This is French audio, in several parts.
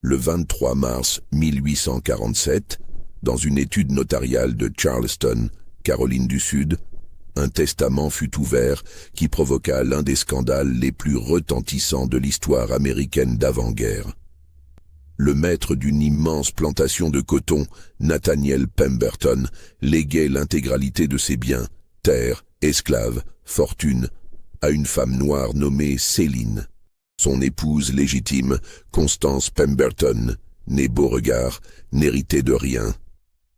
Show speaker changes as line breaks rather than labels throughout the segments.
Le 23 mars 1847, dans une étude notariale de Charleston, Caroline du Sud, un testament fut ouvert qui provoqua l'un des scandales les plus retentissants de l'histoire américaine d'avant-guerre. Le maître d'une immense plantation de coton, Nathaniel Pemberton, léguait l'intégralité de ses biens, terres, esclaves, fortune, à une femme noire nommée Céline. Son épouse légitime, Constance Pemberton, née Beauregard, n'héritait de rien.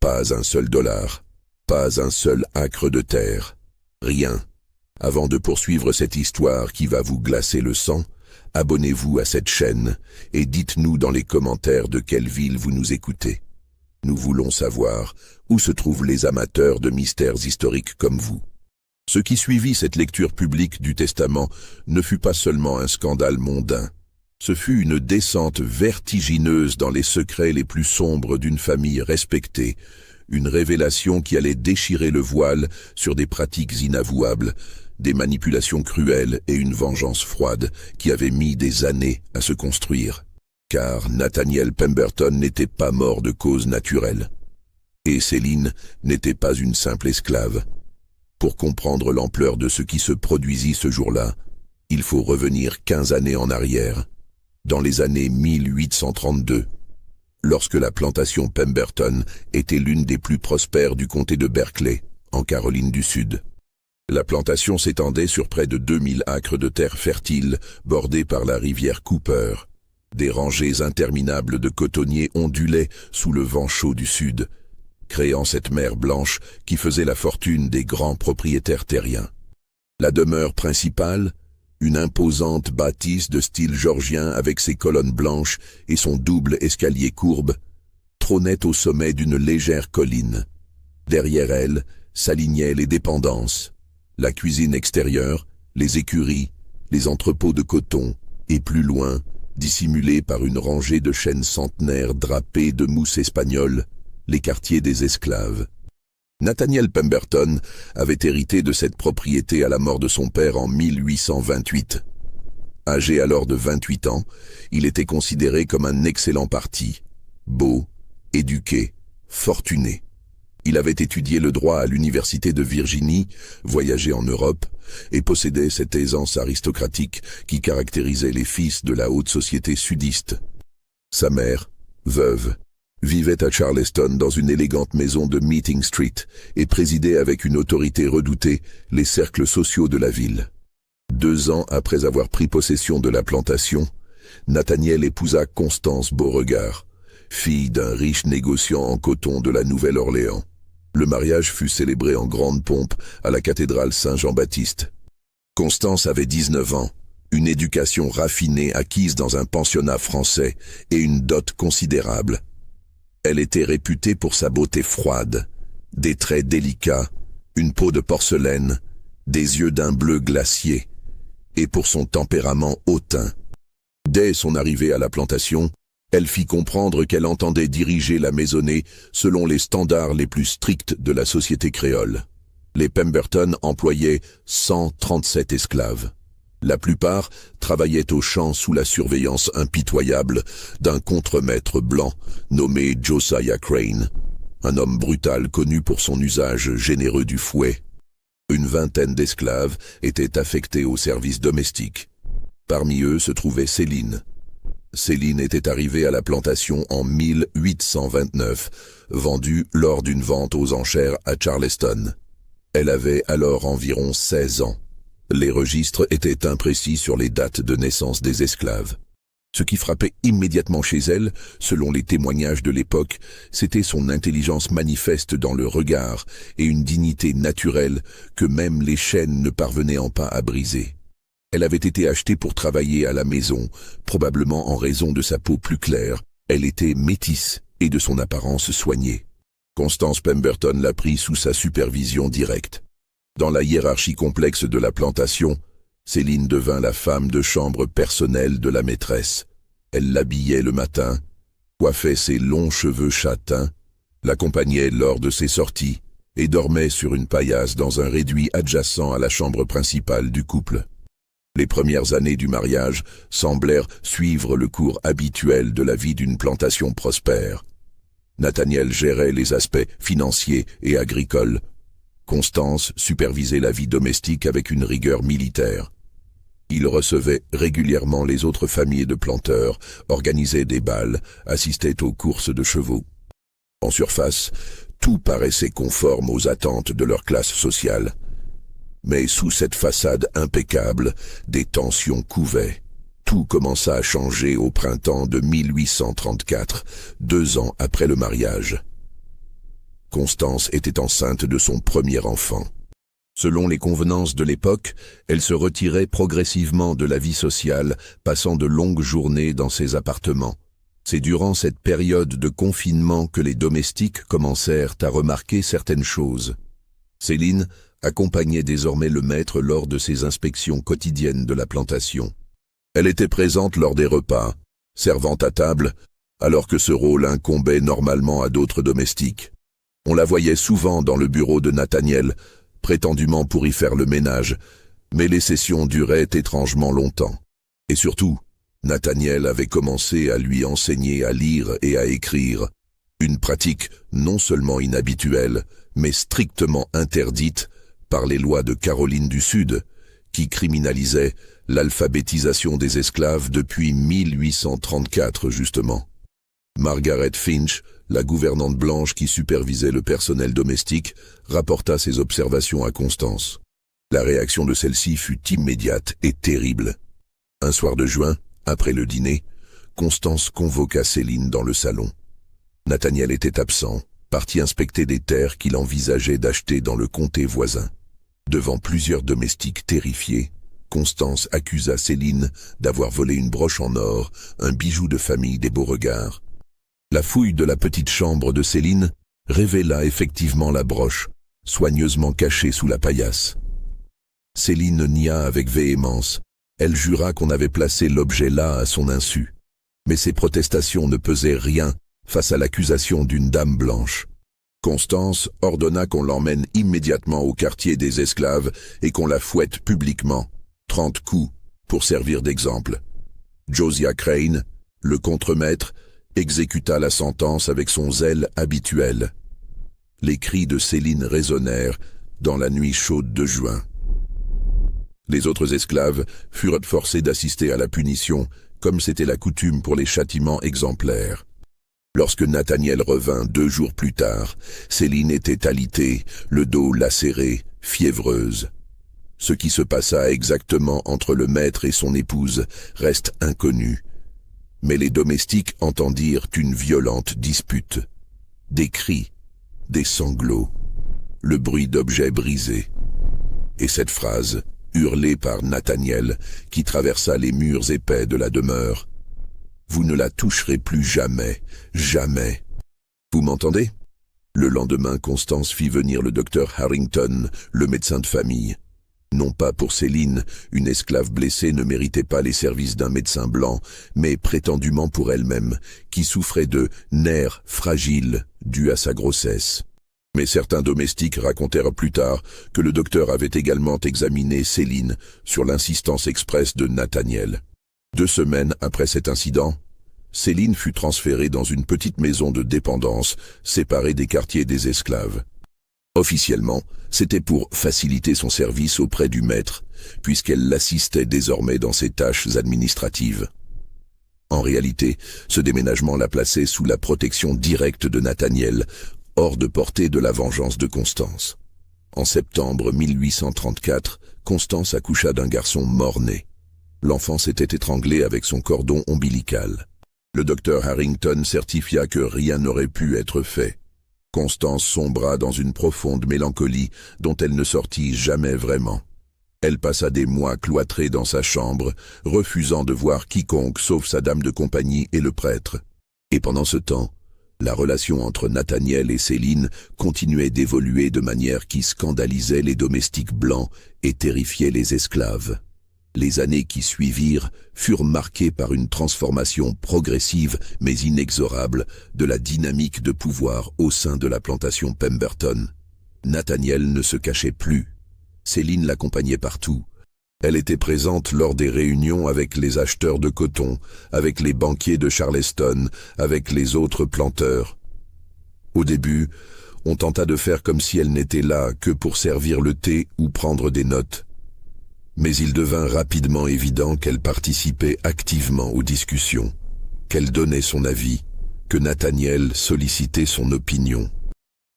Pas un seul dollar, pas un seul acre de terre, rien. Avant de poursuivre cette histoire qui va vous glacer le sang, abonnez-vous à cette chaîne et dites-nous dans les commentaires de quelle ville vous nous écoutez. Nous voulons savoir où se trouvent les amateurs de mystères historiques comme vous. Ce qui suivit cette lecture publique du Testament ne fut pas seulement un scandale mondain. Ce fut une descente vertigineuse dans les secrets les plus sombres d'une famille respectée, une révélation qui allait déchirer le voile sur des pratiques inavouables, des manipulations cruelles et une vengeance froide qui avait mis des années à se construire. Car Nathaniel Pemberton n'était pas mort de cause naturelle. Et Céline n'était pas une simple esclave. Pour comprendre l'ampleur de ce qui se produisit ce jour-là, il faut revenir 15 années en arrière, dans les années 1832, lorsque la plantation Pemberton était l'une des plus prospères du comté de Berkeley, en Caroline du Sud. La plantation s'étendait sur près de 2000 acres de terre fertile, bordés par la rivière Cooper. Des rangées interminables de cotonniers ondulaient sous le vent chaud du sud, créant cette mer blanche qui faisait la fortune des grands propriétaires terriens. La demeure principale, une imposante bâtisse de style georgien avec ses colonnes blanches et son double escalier courbe, trônait au sommet d'une légère colline. Derrière elle s'alignaient les dépendances, la cuisine extérieure, les écuries, les entrepôts de coton, et plus loin, dissimulés par une rangée de chênes centenaires drapés de mousse espagnole, les quartiers des esclaves. Nathaniel Pemberton avait hérité de cette propriété à la mort de son père en 1828. Âgé alors de 28 ans, il était considéré comme un excellent parti, beau, éduqué, fortuné. Il avait étudié le droit à l'université de Virginie, voyagé en Europe, et possédait cette aisance aristocratique qui caractérisait les fils de la haute société sudiste. Sa mère, veuve, vivait à Charleston dans une élégante maison de Meeting Street et présidait avec une autorité redoutée les cercles sociaux de la ville. 2 ans après avoir pris possession de la plantation, Nathaniel épousa Constance Beauregard, fille d'un riche négociant en coton de la Nouvelle-Orléans. Le mariage fut célébré en grande pompe à la cathédrale Saint-Jean-Baptiste. Constance avait 19 ans, une éducation raffinée acquise dans un pensionnat français et une dot considérable. Elle était réputée pour sa beauté froide, des traits délicats, une peau de porcelaine, des yeux d'un bleu glacier, et pour son tempérament hautain. Dès son arrivée à la plantation, elle fit comprendre qu'elle entendait diriger la maisonnée selon les standards les plus stricts de la société créole. Les Pemberton employaient 137 esclaves. La plupart travaillaient aux champs sous la surveillance impitoyable d'un contremaître blanc nommé Josiah Crane, un homme brutal connu pour son usage généreux du fouet. Une vingtaine d'esclaves étaient affectés au service domestique. Parmi eux se trouvait Céline. Céline était arrivée à la plantation en 1829, vendue lors d'une vente aux enchères à Charleston. Elle avait alors environ 16 ans. Les registres étaient imprécis sur les dates de naissance des esclaves. Ce qui frappait immédiatement chez elle, selon les témoignages de l'époque, c'était son intelligence manifeste dans le regard et une dignité naturelle que même les chaînes ne parvenaient pas à briser. Elle avait été achetée pour travailler à la maison, probablement en raison de sa peau plus claire. Elle était métisse et de son apparence soignée. Constance Pemberton la prit sous sa supervision directe. Dans la hiérarchie complexe de la plantation, Céline devint la femme de chambre personnelle de la maîtresse. Elle l'habillait le matin, coiffait ses longs cheveux châtains, l'accompagnait lors de ses sorties et dormait sur une paillasse dans un réduit adjacent à la chambre principale du couple. Les premières années du mariage semblèrent suivre le cours habituel de la vie d'une plantation prospère. Nathaniel gérait les aspects financiers et agricoles. Constance supervisait la vie domestique avec une rigueur militaire. Il recevait régulièrement les autres familles de planteurs, organisait des bals, assistait aux courses de chevaux. En surface, tout paraissait conforme aux attentes de leur classe sociale. Mais sous cette façade impeccable, des tensions couvaient. Tout commença à changer au printemps de 1834, 2 ans après le mariage. Constance était enceinte de son premier enfant. Selon les convenances de l'époque, elle se retirait progressivement de la vie sociale, passant de longues journées dans ses appartements. C'est durant cette période de confinement que les domestiques commencèrent à remarquer certaines choses. Céline accompagnait désormais le maître lors de ses inspections quotidiennes de la plantation. Elle était présente lors des repas, servant à table, alors que ce rôle incombait normalement à d'autres domestiques. On la voyait souvent dans le bureau de Nathaniel, prétendument pour y faire le ménage, mais les sessions duraient étrangement longtemps. Et surtout, Nathaniel avait commencé à lui enseigner à lire et à écrire, une pratique non seulement inhabituelle, mais strictement interdite par les lois de Caroline du Sud, qui criminalisaient l'alphabétisation des esclaves depuis 1834 justement. Margaret Finch, la gouvernante blanche qui supervisait le personnel domestique, rapporta ses observations à Constance. La réaction de celle-ci fut immédiate et terrible. Un soir de juin, après le dîner, Constance convoqua Céline dans le salon. Nathaniel était absent, parti inspecter des terres qu'il envisageait d'acheter dans le comté voisin. Devant plusieurs domestiques terrifiés, Constance accusa Céline d'avoir volé une broche en or, un bijou de famille des Beauregard. La fouille de la petite chambre de Céline révéla effectivement la broche, soigneusement cachée sous la paillasse. Céline nia avec véhémence. Elle jura qu'on avait placé l'objet là à son insu. Mais ses protestations ne pesaient rien face à l'accusation d'une dame blanche. Constance ordonna qu'on l'emmène immédiatement au quartier des esclaves et qu'on la fouette publiquement, 30 coups, pour servir d'exemple. Josiah Crane, le contremaître, exécuta la sentence avec son zèle habituel. Les cris de Céline résonnèrent dans la nuit chaude de juin. Les autres esclaves furent forcés d'assister à la punition, comme c'était la coutume pour les châtiments exemplaires. Lorsque Nathaniel revint 2 jours plus tard, Céline était alitée, le dos lacéré, fiévreuse. Ce qui se passa exactement entre le maître et son épouse reste inconnu. Mais les domestiques entendirent une violente dispute. Des cris, des sanglots, le bruit d'objets brisés. Et cette phrase, hurlée par Nathaniel, qui traversa les murs épais de la demeure. « Vous ne la toucherez plus jamais, jamais. » Vous m'entendez? Le lendemain, Constance fit venir le docteur Harrington, le médecin de famille. Non pas pour Céline, une esclave blessée ne méritait pas les services d'un médecin blanc, mais prétendument pour elle-même, qui souffrait de nerfs fragiles dus à sa grossesse. Mais certains domestiques racontèrent plus tard que le docteur avait également examiné Céline sur l'insistance expresse de Nathaniel. 2 semaines après cet incident, Céline fut transférée dans une petite maison de dépendance séparée des quartiers des esclaves. Officiellement, c'était pour faciliter son service auprès du maître, puisqu'elle l'assistait désormais dans ses tâches administratives. En réalité, ce déménagement la plaçait sous la protection directe de Nathaniel, hors de portée de la vengeance de Constance. En septembre 1834, Constance accoucha d'un garçon mort-né. L'enfant s'était étranglé avec son cordon ombilical. Le docteur Harrington certifia que rien n'aurait pu être fait. Constance sombra dans une profonde mélancolie dont elle ne sortit jamais vraiment. Elle passa des mois cloîtrée dans sa chambre, refusant de voir quiconque sauf sa dame de compagnie et le prêtre. Et pendant ce temps, la relation entre Nathaniel et Céline continuait d'évoluer de manière qui scandalisait les domestiques blancs et terrifiait les esclaves. Les années qui suivirent furent marquées par une transformation progressive mais inexorable de la dynamique de pouvoir au sein de la plantation Pemberton. Nathaniel ne se cachait plus. Céline l'accompagnait partout, Elle était présente lors des réunions avec les acheteurs de coton, avec les banquiers de Charleston, avec les autres planteurs. Au début, on tenta de faire comme si elle n'était là que pour servir le thé ou prendre des notes. Mais il devint rapidement évident qu'elle participait activement aux discussions, qu'elle donnait son avis, que Nathaniel sollicitait son opinion.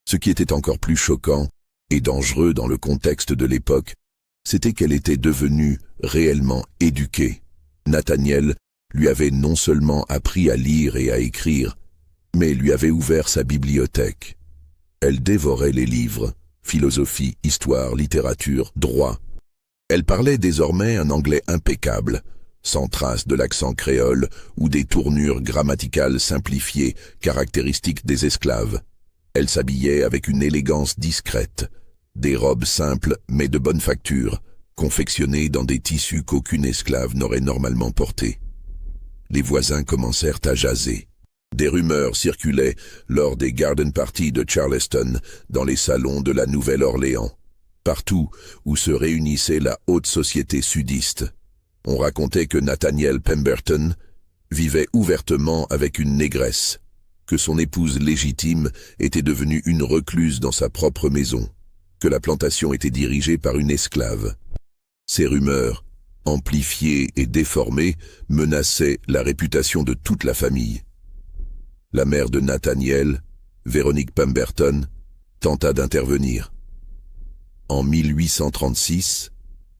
Ce qui était encore plus choquant et dangereux dans le contexte de l'époque, c'était qu'elle était devenue réellement éduquée. Nathaniel lui avait non seulement appris à lire et à écrire, mais lui avait ouvert sa bibliothèque. Elle dévorait les livres, philosophie, histoire, littérature, droit. Elle parlait désormais un anglais impeccable, sans trace de l'accent créole ou des tournures grammaticales simplifiées caractéristiques des esclaves. Elle s'habillait avec une élégance discrète, des robes simples mais de bonne facture, confectionnées dans des tissus qu'aucune esclave n'aurait normalement portés. Les voisins commencèrent à jaser. Des rumeurs circulaient lors des garden parties de Charleston, dans les salons de la Nouvelle-Orléans, partout où se réunissait la haute société sudiste. On racontait que Nathaniel Pemberton vivait ouvertement avec une négresse, que son épouse légitime était devenue une recluse dans sa propre maison, que la plantation était dirigée par une esclave. Ces rumeurs, amplifiées et déformées, menaçaient la réputation de toute la famille. La mère de Nathaniel, Véronique Pemberton, tenta d'intervenir. En 1836,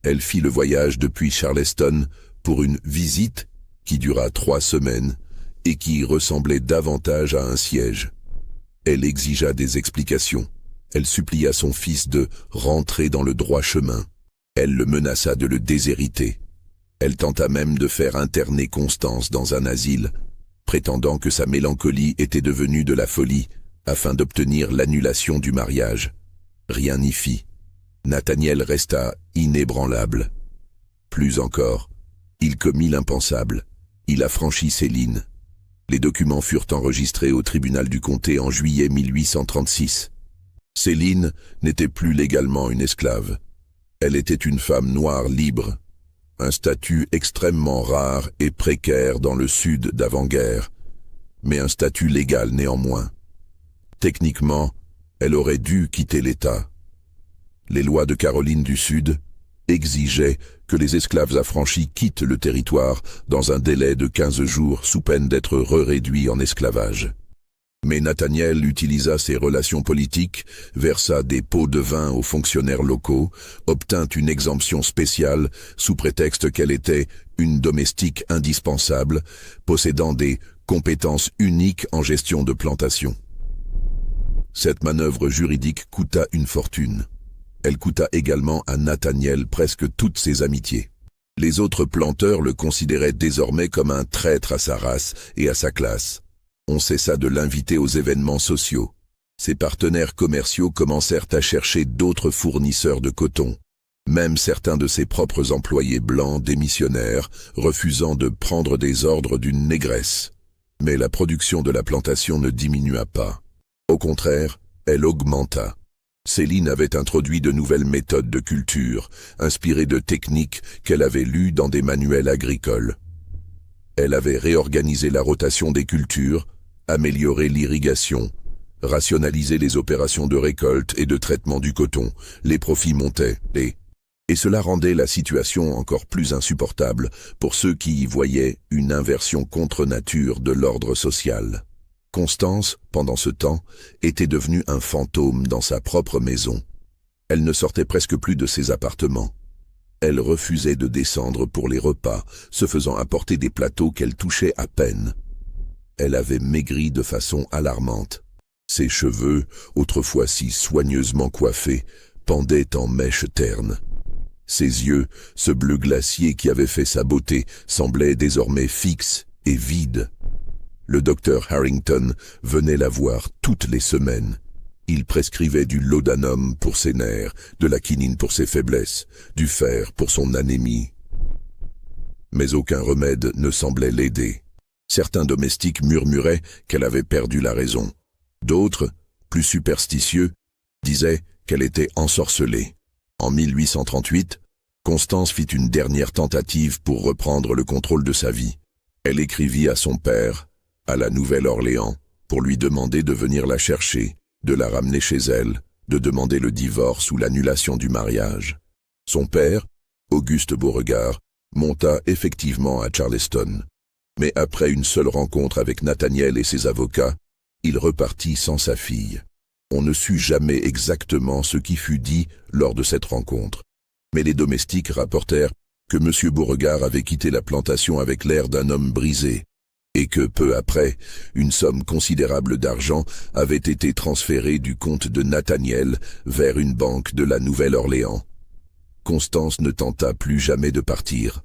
elle fit le voyage depuis Charleston pour une visite qui dura 3 semaines et qui ressemblait davantage à un siège. Elle exigea des explications. Elle supplia son fils de rentrer dans le droit chemin. Elle le menaça de le déshériter. Elle tenta même de faire interner Constance dans un asile, prétendant que sa mélancolie était devenue de la folie afin d'obtenir l'annulation du mariage. Rien n'y fit. Nathaniel resta inébranlable. Plus encore, il commit l'impensable. Il affranchit Céline. Les documents furent enregistrés au tribunal du comté en juillet 1836. Céline n'était plus légalement une esclave. Elle était une femme noire libre, un statut extrêmement rare et précaire dans le sud d'avant-guerre, mais un statut légal néanmoins. Techniquement, elle aurait dû quitter l'État. Les lois de Caroline du Sud exigeaient que les esclaves affranchis quittent le territoire dans un délai de 15 jours sous peine d'être réduits en esclavage. Mais Nathaniel utilisa ses relations politiques, versa des pots de vin aux fonctionnaires locaux, obtint une exemption spéciale sous prétexte qu'elle était une domestique indispensable, possédant des compétences uniques en gestion de plantation. Cette manœuvre juridique coûta une fortune. Elle coûta également à Nathaniel presque toutes ses amitiés. Les autres planteurs le considéraient désormais comme un traître à sa race et à sa classe. On cessa de l'inviter aux événements sociaux. Ses partenaires commerciaux commencèrent à chercher d'autres fournisseurs de coton. Même certains de ses propres employés blancs démissionnèrent, refusant de prendre des ordres d'une négresse. Mais la production de la plantation ne diminua pas. Au contraire, elle augmenta. Céline avait introduit de nouvelles méthodes de culture, inspirées de techniques qu'elle avait lues dans des manuels agricoles. Elle avait réorganisé la rotation des cultures, amélioré l'irrigation, rationalisé les opérations de récolte et de traitement du coton. Les profits montaient, et cela rendait la situation encore plus insupportable pour ceux qui y voyaient une inversion contre nature de l'ordre social. Constance, pendant ce temps, était devenue un fantôme dans sa propre maison. Elle ne sortait presque plus de ses appartements. Elle refusait de descendre pour les repas, se faisant apporter des plateaux qu'elle touchait à peine. Elle avait maigri de façon alarmante. Ses cheveux, autrefois si soigneusement coiffés, pendaient en mèches ternes. Ses yeux, ce bleu glacier qui avait fait sa beauté, semblaient désormais fixes et vides. Le docteur Harrington venait la voir toutes les semaines. Il prescrivait du laudanum pour ses nerfs, de la quinine pour ses faiblesses, du fer pour son anémie. Mais aucun remède ne semblait l'aider. Certains domestiques murmuraient qu'elle avait perdu la raison. D'autres, plus superstitieux, disaient qu'elle était ensorcelée. En 1838, Constance fit une dernière tentative pour reprendre le contrôle de sa vie. Elle écrivit à son père, à la Nouvelle-Orléans, pour lui demander de venir la chercher, de la ramener chez elle, de demander le divorce ou l'annulation du mariage. Son père, Auguste Beauregard, monta effectivement à Charleston. Mais après une seule rencontre avec Nathaniel et ses avocats, il repartit sans sa fille. On ne sut jamais exactement ce qui fut dit lors de cette rencontre. Mais les domestiques rapportèrent que M. Beauregard avait quitté la plantation avec l'air d'un homme brisé, et que peu après, une somme considérable d'argent avait été transférée du compte de Nathaniel vers une banque de la Nouvelle-Orléans. Constance ne tenta plus jamais de partir.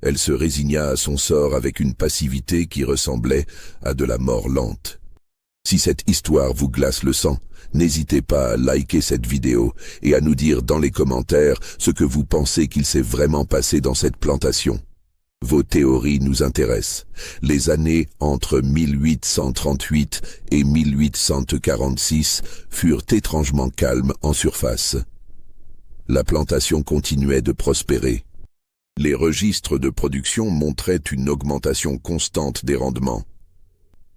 Elle se résigna à son sort avec une passivité qui ressemblait à de la mort lente. Si cette histoire vous glace le sang, n'hésitez pas à liker cette vidéo et à nous dire dans les commentaires ce que vous pensez qu'il s'est vraiment passé dans cette plantation. Vos théories nous intéressent. Les années entre 1838 et 1846 furent étrangement calmes en surface. La plantation continuait de prospérer. Les registres de production montraient une augmentation constante des rendements.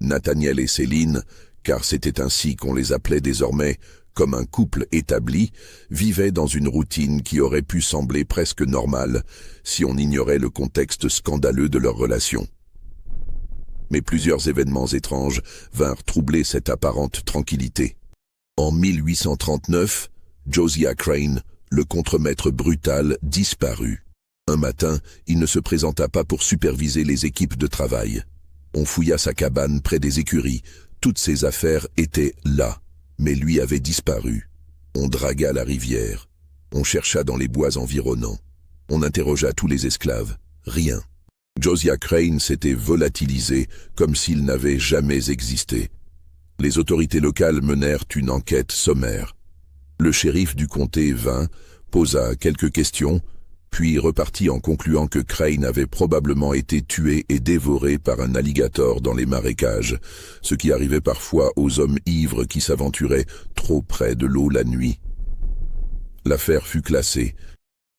Nathaniel et Céline, car c'était ainsi qu'on les appelait désormais, comme un couple établi, vivaient dans une routine qui aurait pu sembler presque normale si on ignorait le contexte scandaleux de leur relation. Mais plusieurs événements étranges vinrent troubler cette apparente tranquillité. En 1839, Josiah Crane, le contremaître brutal, disparut. Un matin, il ne se présenta pas pour superviser les équipes de travail. On fouilla sa cabane près des écuries. Toutes ses affaires étaient là, mais lui avait disparu. On dragua la rivière. On chercha dans les bois environnants. On interrogea tous les esclaves. Rien. Josiah Crane s'était volatilisé comme s'il n'avait jamais existé. Les autorités locales menèrent une enquête sommaire. Le shérif du comté vint, posa quelques questions, puis repartit en concluant que Crane avait probablement été tué et dévoré par un alligator dans les marécages, ce qui arrivait parfois aux hommes ivres qui s'aventuraient trop près de l'eau la nuit. L'affaire fut classée,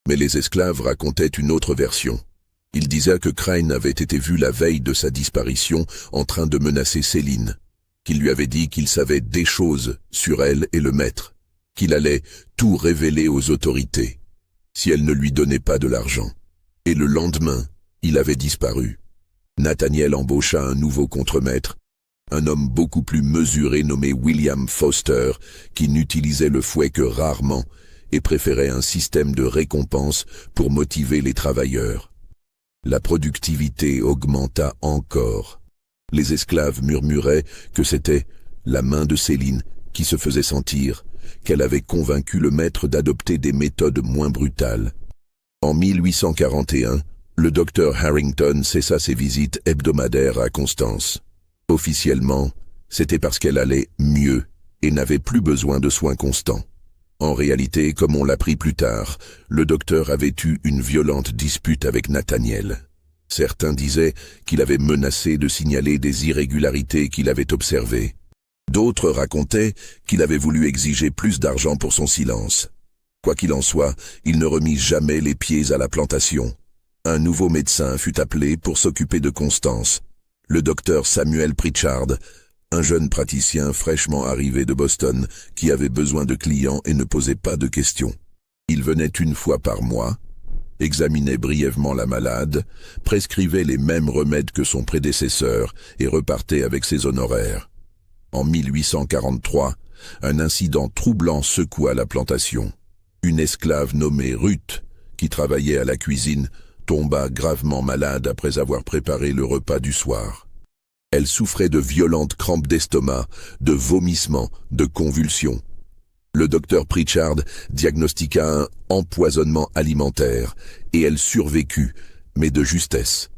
mais les esclaves racontaient une autre version. Ils disaient que Crane avait été vu la veille de sa disparition en train de menacer Céline, qu'il lui avait dit qu'il savait des choses sur elle et le maître, qu'il allait tout révéler aux autorités si elle ne lui donnait pas de l'argent. Et le lendemain, il avait disparu. Nathaniel embaucha un nouveau contremaître, un homme beaucoup plus mesuré nommé William Foster, qui n'utilisait le fouet que rarement et préférait un système de récompense pour motiver les travailleurs. La productivité augmenta encore. Les esclaves murmuraient que c'était la main de Céline qui se faisait sentir, qu'elle avait convaincu le maître d'adopter des méthodes moins brutales. En 1841, le docteur Harrington cessa ses visites hebdomadaires à Constance. Officiellement, c'était parce qu'elle allait mieux et n'avait plus besoin de soins constants. En réalité, comme on l'apprit plus tard, le docteur avait eu une violente dispute avec Nathaniel. Certains disaient qu'il avait menacé de signaler des irrégularités qu'il avait observées. D'autres racontaient qu'il avait voulu exiger plus d'argent pour son silence. Quoi qu'il en soit, il ne remit jamais les pieds à la plantation. Un nouveau médecin fut appelé pour s'occuper de Constance, le docteur Samuel Pritchard, un jeune praticien fraîchement arrivé de Boston qui avait besoin de clients et ne posait pas de questions. Il venait une fois par mois, examinait brièvement la malade, prescrivait les mêmes remèdes que son prédécesseur et repartait avec ses honoraires. En 1843, un incident troublant secoua la plantation. Une esclave nommée Ruth, qui travaillait à la cuisine, tomba gravement malade après avoir préparé le repas du soir. Elle souffrait de violentes crampes d'estomac, de vomissements, de convulsions. Le docteur Pritchard diagnostiqua un empoisonnement alimentaire et elle survécut, mais de justesse.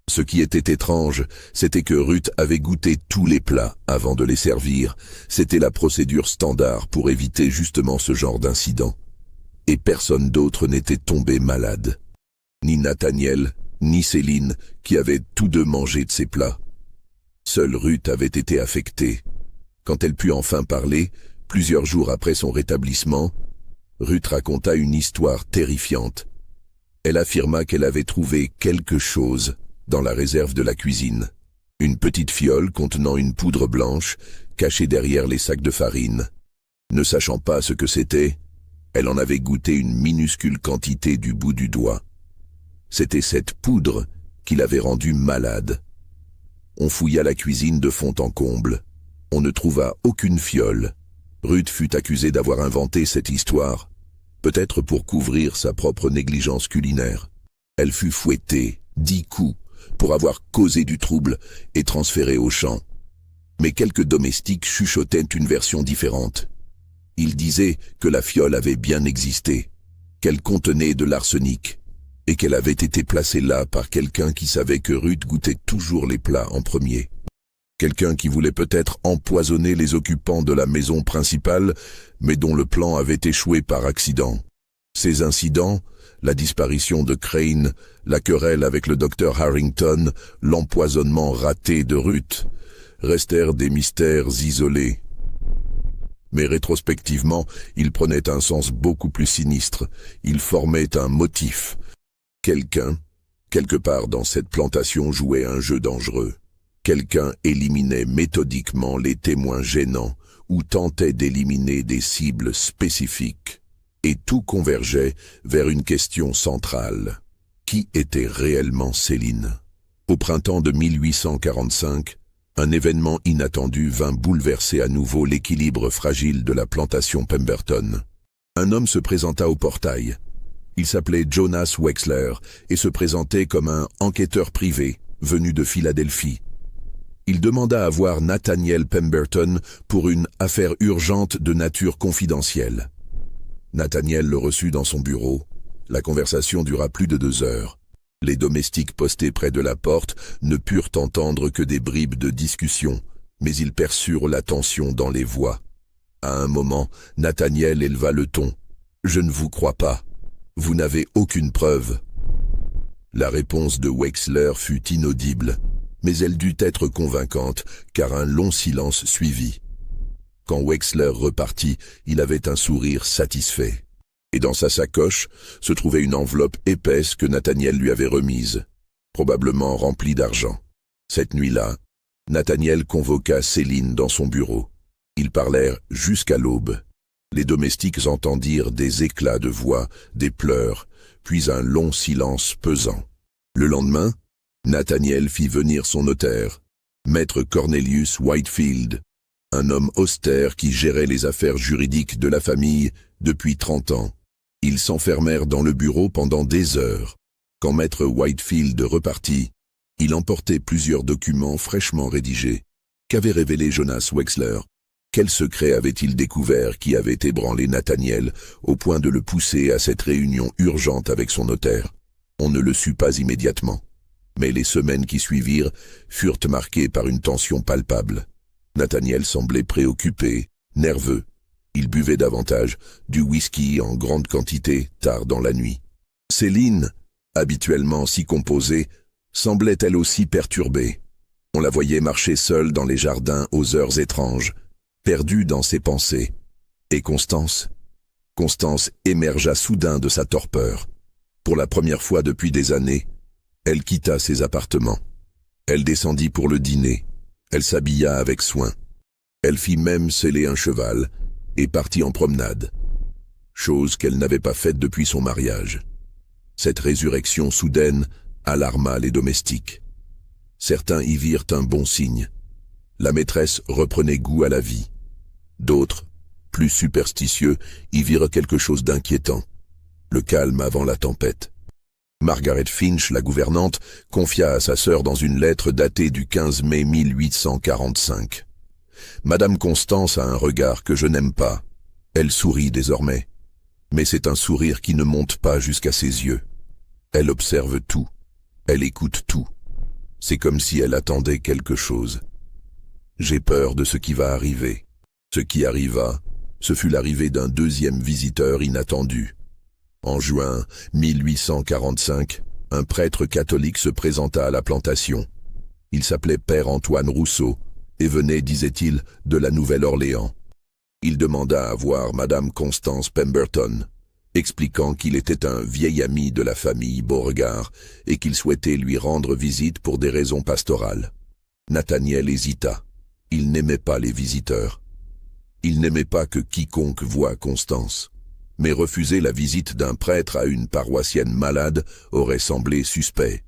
Ce qui était étrange, c'était que Ruth avait goûté tous les plats avant de les servir. C'était la procédure standard pour éviter justement ce genre d'incident. Et personne d'autre n'était tombé malade. Ni Nathaniel, ni Céline, qui avaient tous deux mangé de ces plats. Seule Ruth avait été affectée. Quand elle put enfin parler, plusieurs jours après son rétablissement, Ruth raconta une histoire terrifiante. Elle affirma qu'elle avait trouvé quelque chose dans la réserve de la cuisine. Une petite fiole contenant une poudre blanche cachée derrière les sacs de farine. Ne sachant pas ce que c'était, elle en avait goûté une minuscule quantité du bout du doigt. C'était cette poudre qui l'avait rendue malade. On fouilla la cuisine de fond en comble. On ne trouva aucune fiole. Ruth fut accusée d'avoir inventé cette histoire, peut-être pour couvrir sa propre négligence culinaire. Elle fut fouettée 10 coups pour avoir causé du trouble et transférée au champ. Mais quelques domestiques chuchotaient une version différente. Ils disaient que la fiole avait bien existé, qu'elle contenait de l'arsenic, et qu'elle avait été placée là par quelqu'un qui savait que Ruth goûtait toujours les plats en premier. Quelqu'un qui voulait peut-être empoisonner les occupants de la maison principale, mais dont le plan avait échoué par accident. Ces incidents, la disparition de Crane, la querelle avec le docteur Harrington, l'empoisonnement raté de Ruth, restèrent des mystères isolés. Mais rétrospectivement, ils prenaient un sens beaucoup plus sinistre. Ils formaient un motif. Quelqu'un, quelque part dans cette plantation, jouait un jeu dangereux. Quelqu'un éliminait méthodiquement les témoins gênants ou tentait d'éliminer des cibles spécifiques. Et tout convergeait vers une question centrale. Qui était réellement Céline? Au printemps de 1845, un événement inattendu vint bouleverser à nouveau l'équilibre fragile de la plantation Pemberton. Un homme se présenta au portail. Il s'appelait Jonas Wexler et se présentait comme un enquêteur privé venu de Philadelphie. Il demanda à voir Nathaniel Pemberton pour une affaire urgente de nature confidentielle. Nathaniel le reçut dans son bureau. La conversation dura plus de 2 heures. Les domestiques postés près de la porte ne purent entendre que des bribes de discussion, mais ils perçurent la tension dans les voix. À un moment, Nathaniel éleva le ton. « Je ne vous crois pas. Vous n'avez aucune preuve. » La réponse de Wexler fut inaudible, mais elle dut être convaincante, car un long silence suivit. Quand Wexler repartit, il avait un sourire satisfait. Et dans sa sacoche se trouvait une enveloppe épaisse que Nathaniel lui avait remise, probablement remplie d'argent. Cette nuit-là, Nathaniel convoqua Céline dans son bureau. Ils parlèrent jusqu'à l'aube. Les domestiques entendirent des éclats de voix, des pleurs, puis un long silence pesant. Le lendemain, Nathaniel fit venir son notaire, maître Cornelius Whitefield, un homme austère qui gérait les affaires juridiques de la famille depuis 30 ans. Ils s'enfermèrent dans le bureau pendant des heures. Quand maître Whitefield repartit, il emportait plusieurs documents fraîchement rédigés. Qu'avait révélé Jonas Wexler? Quel secret avait-il découvert qui avait ébranlé Nathaniel au point de le pousser à cette réunion urgente avec son notaire? On ne le sut pas immédiatement. Mais les semaines qui suivirent furent marquées par une tension palpable. Nathaniel semblait préoccupé, nerveux. Il buvait davantage, du whisky en grande quantité, tard dans la nuit. Céline, habituellement si composée, semblait elle aussi perturbée. On la voyait marcher seule dans les jardins aux heures étranges, perdue dans ses pensées. Et Constance? Constance émergea soudain de sa torpeur. Pour la première fois depuis des années, elle quitta ses appartements. Elle descendit pour le dîner. Elle s'habilla avec soin. Elle fit même seller un cheval et partit en promenade, chose qu'elle n'avait pas faite depuis son mariage. Cette résurrection soudaine alarma les domestiques. Certains y virent un bon signe. La maîtresse reprenait goût à la vie. D'autres, plus superstitieux, y virent quelque chose d'inquiétant. Le calme avant la tempête. Margaret Finch, la gouvernante, confia à sa sœur dans une lettre datée du 15 mai 1845. « Madame Constance a un regard que je n'aime pas. Elle sourit désormais. Mais c'est un sourire qui ne monte pas jusqu'à ses yeux. Elle observe tout. Elle écoute tout. C'est comme si elle attendait quelque chose. J'ai peur de ce qui va arriver. » Ce qui arriva, ce fut l'arrivée d'un deuxième visiteur inattendu. En juin 1845, un prêtre catholique se présenta à la plantation. Il s'appelait Père Antoine Rousseau et venait, disait-il, de la Nouvelle-Orléans. Il demanda à voir Madame Constance Pemberton. expliquant qu'il était un vieil ami de la famille Beauregard et qu'il souhaitait lui rendre visite pour des raisons pastorales. Nathaniel hésita. Il n'aimait pas les visiteurs. Il n'aimait pas que quiconque voie Constance. Mais refuser la visite d'un prêtre à une paroissienne malade aurait semblé suspect.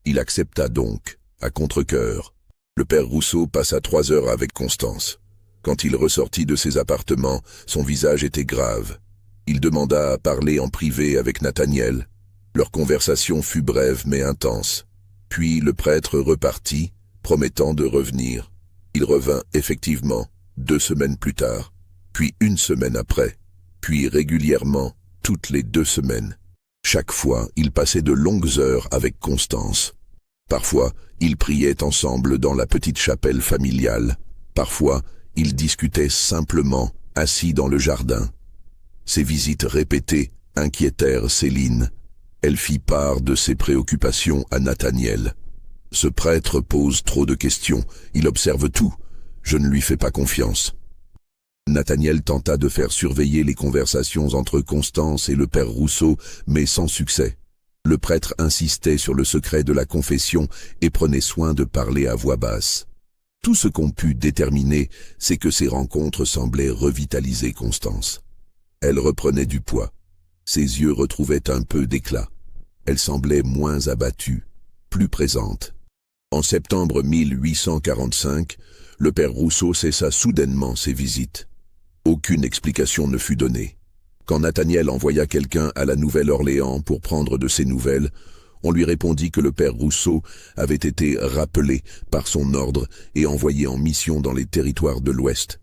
Il accepta donc, à contre-cœur. Le père Rousseau passa 3 heures avec Constance. Quand il ressortit de ses appartements, son visage était grave. Il demanda à parler en privé avec Nathaniel. Leur conversation fut brève mais intense. Puis le prêtre repartit, promettant de revenir. Il revint effectivement 2 semaines plus tard, puis 1 semaine après, puis régulièrement toutes les 2 semaines. Chaque fois, ils passaient de longues heures avec Constance. Parfois, ils priaient ensemble dans la petite chapelle familiale. Parfois, ils discutaient simplement, assis dans le jardin. Ces visites répétées inquiétèrent Céline. Elle fit part de ses préoccupations à Nathaniel. « Ce prêtre pose trop de questions, il observe tout. Je ne lui fais pas confiance. » Nathaniel tenta de faire surveiller les conversations entre Constance et le père Rousseau, mais sans succès. Le prêtre insistait sur le secret de la confession et prenait soin de parler à voix basse. Tout ce qu'on put déterminer, c'est que ces rencontres semblaient revitaliser Constance. Elle reprenait du poids. Ses yeux retrouvaient un peu d'éclat. Elle semblait moins abattue, plus présente. En septembre 1845, le père Rousseau cessa soudainement ses visites. Aucune explication ne fut donnée. Quand Nathaniel envoya quelqu'un à la Nouvelle-Orléans pour prendre de ses nouvelles, on lui répondit que le père Rousseau avait été rappelé par son ordre et envoyé en mission dans les territoires de l'Ouest.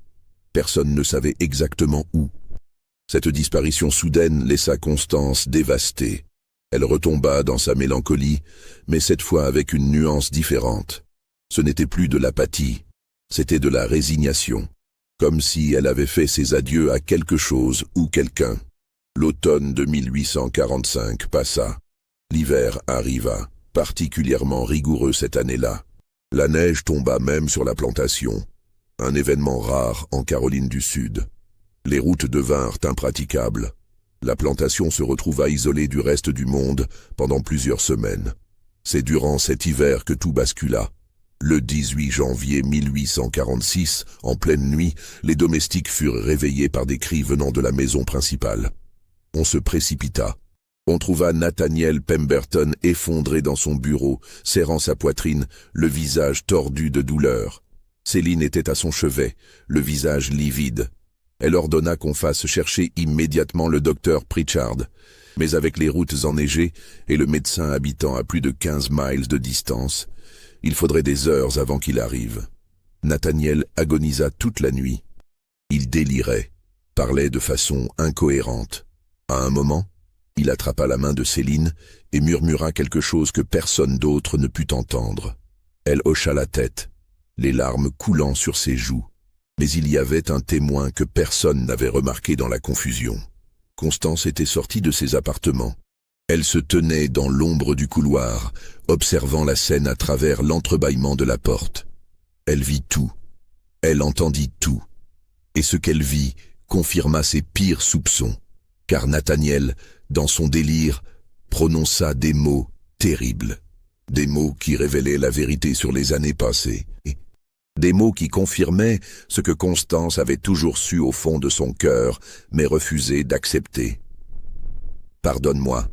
Personne ne savait exactement où. Cette disparition soudaine laissa Constance dévastée. Elle retomba dans sa mélancolie, mais cette fois avec une nuance différente. Ce n'était plus de l'apathie, c'était de la résignation, comme si elle avait fait ses adieux à quelque chose ou quelqu'un. L'automne de 1845 passa. L'hiver arriva, particulièrement rigoureux cette année-là. La neige tomba même sur la plantation, un événement rare en Caroline du Sud. Les routes devinrent impraticables. La plantation se retrouva isolée du reste du monde pendant plusieurs semaines. C'est durant cet hiver que tout bascula. Le 18 janvier 1846, en pleine nuit, les domestiques furent réveillés par des cris venant de la maison principale. On se précipita. On trouva Nathaniel Pemberton effondré dans son bureau, serrant sa poitrine, le visage tordu de douleur. Céline était à son chevet, le visage livide. Elle ordonna qu'on fasse chercher immédiatement le docteur Pritchard, mais avec les routes enneigées et le médecin habitant à plus de 15 miles de distance, il faudrait des heures avant qu'il arrive. Nathaniel agonisa toute la nuit. Il délirait, parlait de façon incohérente. À un moment, il attrapa la main de Céline et murmura quelque chose que personne d'autre ne put entendre. Elle hocha la tête, les larmes coulant sur ses joues. Mais il y avait un témoin que personne n'avait remarqué dans la confusion. Constance était sortie de ses appartements. Elle se tenait dans l'ombre du couloir, observant la scène à travers l'entrebâillement de la porte. Elle vit tout. Elle entendit tout. Et ce qu'elle vit confirma ses pires soupçons, car Nathaniel, dans son délire, prononça des mots terribles. Des mots qui révélaient la vérité sur les années passées. Des mots qui confirmaient ce que Constance avait toujours su au fond de son cœur, mais refusé d'accepter. « Pardonne-moi »,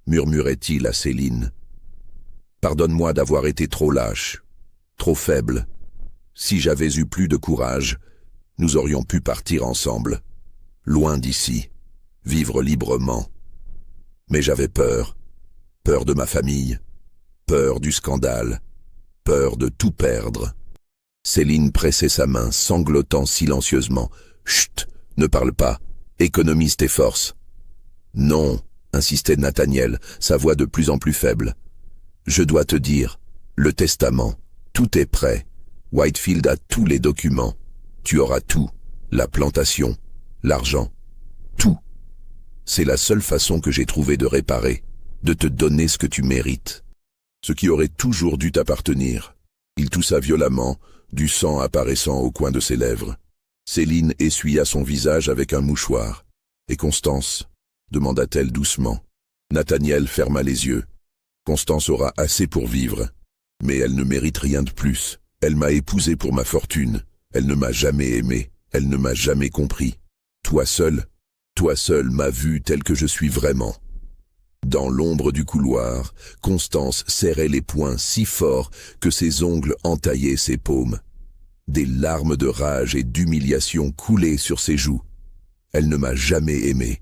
murmurait-il à Céline. « Pardonne-moi d'avoir été trop lâche, trop faible. Si j'avais eu plus de courage, nous aurions pu partir ensemble, loin d'ici, vivre librement. Mais j'avais peur, peur de ma famille, peur du scandale, peur de tout perdre. » Céline pressait sa main, sanglotant silencieusement. « Chut, ne parle pas, économise tes forces. »« Non, » insistait Nathaniel, sa voix de plus en plus faible. « Je dois te dire, le testament, tout est prêt. Whitefield a tous les documents. Tu auras tout, la plantation, l'argent, tout. C'est la seule façon que j'ai trouvé de réparer, de te donner ce que tu mérites. Ce qui aurait toujours dû t'appartenir. » Il toussa violemment, du sang apparaissant au coin de ses lèvres. Céline essuya son visage avec un mouchoir. Et Constance, demanda-t-elle doucement. Nathaniel ferma les yeux. Constance aura assez pour vivre, mais elle ne mérite rien de plus. Elle m'a épousé pour ma fortune. Elle ne m'a jamais aimé. Elle ne m'a jamais compris. Toi seul m'as vu tel que je suis vraiment. Dans l'ombre du couloir, Constance serrait les poings si fort que ses ongles entaillaient ses paumes. Des larmes de rage et d'humiliation coulaient sur ses joues. Elle ne m'a jamais aimé.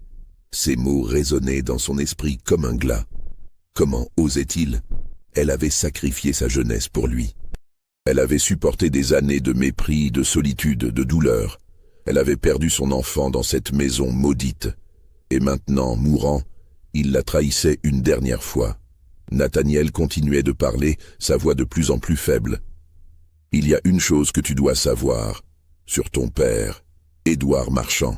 Ces mots résonnaient dans son esprit comme un glas. Comment osait-il? Elle avait sacrifié sa jeunesse pour lui. Elle avait supporté des années de mépris, de solitude, de douleur. Elle avait perdu son enfant dans cette maison maudite. Et maintenant, mourant, il la trahissait une dernière fois. Nathaniel continuait de parler, sa voix de plus en plus faible. « Il y a une chose que tu dois savoir. Sur ton père, Édouard Marchand. »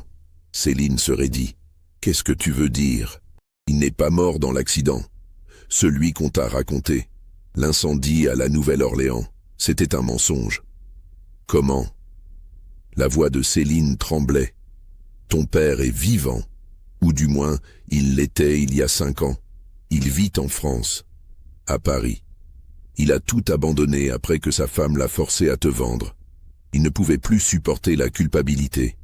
Céline se raidit. « Qu'est-ce que tu veux dire? Il n'est pas mort dans l'accident. Celui qu'on t'a raconté. L'incendie à la Nouvelle-Orléans. C'était un mensonge. » « Comment ?» La voix de Céline tremblait. « Ton père est vivant. Ou du moins, il l'était il y a 5 ans. Il vit en France, à Paris. Il a tout abandonné après que sa femme l'a forcé à te vendre. Il ne pouvait plus supporter la culpabilité.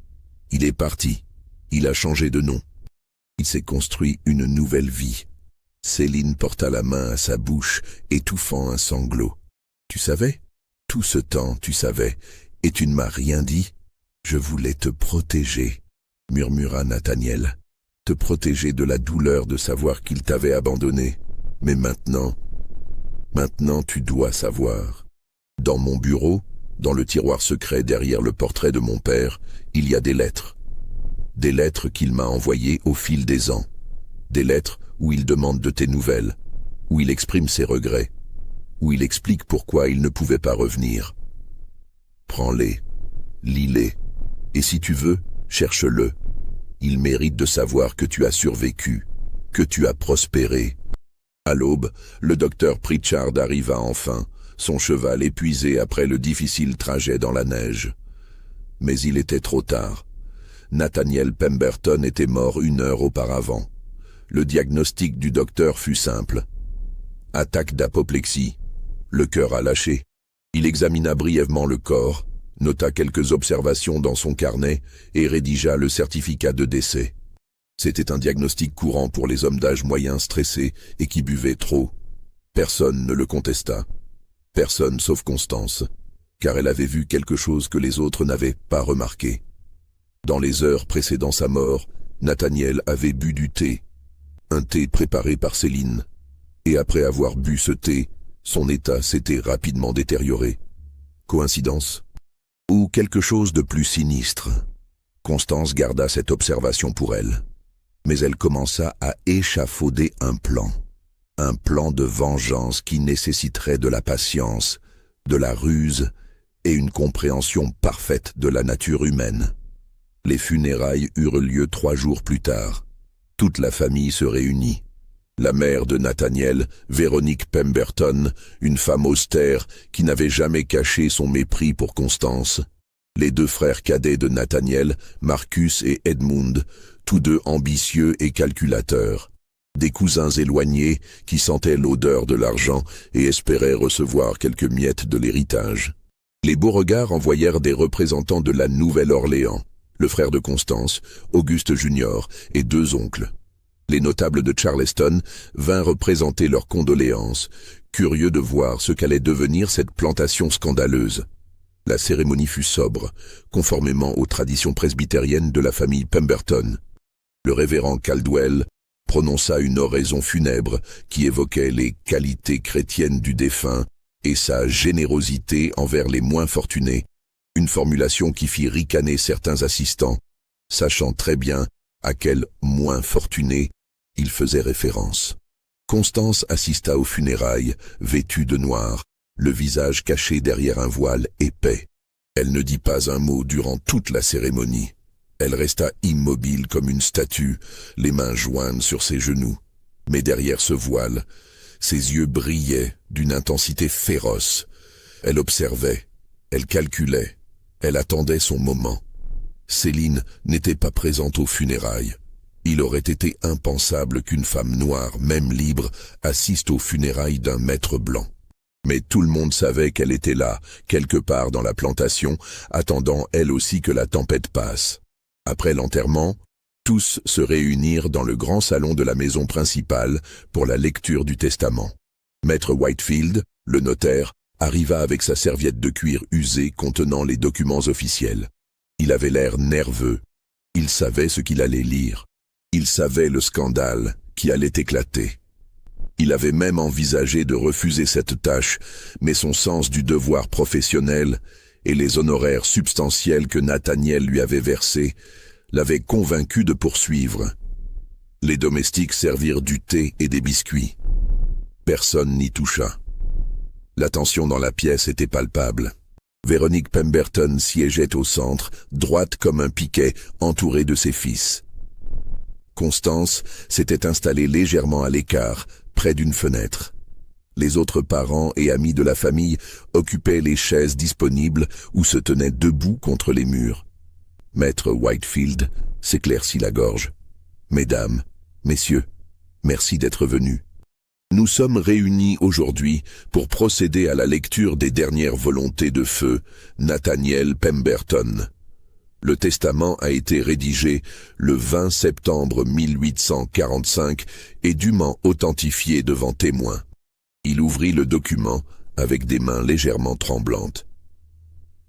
Il est parti. Il a changé de nom. Il s'est construit une nouvelle vie. » Céline porta la main à sa bouche, étouffant un sanglot. « Tu savais? Tout ce temps, tu savais, et tu ne m'as rien dit? Je voulais te protéger, » murmura Nathaniel. « Te protéger de la douleur de savoir qu'il t'avait abandonné. Mais maintenant tu dois savoir. Dans mon bureau, dans le tiroir secret derrière le portrait de mon père, il y a des lettres. Des lettres qu'il m'a envoyées au fil des ans. Des lettres où il demande de tes nouvelles, où il exprime ses regrets, où il explique pourquoi il ne pouvait pas revenir. Prends-les, lis-les, et si tu veux, cherche-le. Il mérite de savoir que tu as survécu, que tu as prospéré. » À l'aube, le docteur Pritchard arriva enfin, son cheval épuisé après le difficile trajet dans la neige. Mais il était trop tard. Nathaniel Pemberton était mort 1 heure auparavant. Le diagnostic du docteur fut simple. Attaque d'apoplexie. Le cœur a lâché. Il examina brièvement le corps, nota quelques observations dans son carnet et rédigea le certificat de décès. C'était un diagnostic courant pour les hommes d'âge moyen stressés et qui buvaient trop. Personne ne le contesta. Personne sauf Constance, car elle avait vu quelque chose que les autres n'avaient pas remarqué. Dans les heures précédant sa mort, Nathaniel avait bu du thé, un thé préparé par Céline, et après avoir bu ce thé, son état s'était rapidement détérioré. Coïncidence? Ou quelque chose de plus sinistre? Constance garda cette observation pour elle. Mais elle commença à échafauder un plan de vengeance qui nécessiterait de la patience, de la ruse et une compréhension parfaite de la nature humaine. Les funérailles eurent lieu 3 jours plus tard. Toute la famille se réunit. La mère de Nathaniel, Véronique Pemberton, une femme austère qui n'avait jamais caché son mépris pour Constance. Les 2 frères cadets de Nathaniel, Marcus et Edmund, tous 2 ambitieux et calculateurs. Des cousins éloignés qui sentaient l'odeur de l'argent et espéraient recevoir quelques miettes de l'héritage. Les Beauregard envoyèrent des représentants de la Nouvelle-Orléans, le frère de Constance, Auguste Junior, et 2 oncles. Les notables de Charleston vinrent présenter leurs condoléances, curieux de voir ce qu'allait devenir cette plantation scandaleuse. La cérémonie fut sobre, conformément aux traditions presbytériennes de la famille Pemberton. Le révérend Caldwell prononça une oraison funèbre qui évoquait les qualités chrétiennes du défunt et sa générosité envers les moins fortunés, une formulation qui fit ricaner certains assistants, sachant très bien à quel moins fortuné il faisait référence. Constance assista aux funérailles, vêtue de noir, le visage caché derrière un voile épais. Elle ne dit pas un mot durant toute la cérémonie. Elle resta immobile comme une statue, les mains jointes sur ses genoux. Mais derrière ce voile, ses yeux brillaient d'une intensité féroce. Elle observait, elle calculait, elle attendait son moment. Céline n'était pas présente aux funérailles. Il aurait été impensable qu'une femme noire, même libre, assiste aux funérailles d'un maître blanc. Mais tout le monde savait qu'elle était là, quelque part dans la plantation, attendant elle aussi que la tempête passe. Après l'enterrement, tous se réunirent dans le grand salon de la maison principale pour la lecture du testament. Maître Whitefield, le notaire, arriva avec sa serviette de cuir usée contenant les documents officiels. Il avait l'air nerveux. Il savait ce qu'il allait lire. Il savait le scandale qui allait éclater. Il avait même envisagé de refuser cette tâche, mais son sens du devoir professionnel et les honoraires substantiels que Nathaniel lui avait versés l'avaient convaincu de poursuivre. Les domestiques servirent du thé et des biscuits. Personne n'y toucha. La tension dans la pièce était palpable. Véronique Pemberton siégeait au centre, droite comme un piquet, entourée de ses fils. Constance s'était installée légèrement à l'écart, près d'une fenêtre. Les autres parents et amis de la famille occupaient les chaises disponibles ou se tenaient debout contre les murs. Maître Whitefield s'éclaircit la gorge. « Mesdames, messieurs, merci d'être venus. Nous sommes réunis aujourd'hui pour procéder à la lecture des dernières volontés de feu Nathaniel Pemberton. Le testament a été rédigé le 20 septembre 1845 et dûment authentifié devant témoins. Il ouvrit le document avec des mains légèrement tremblantes.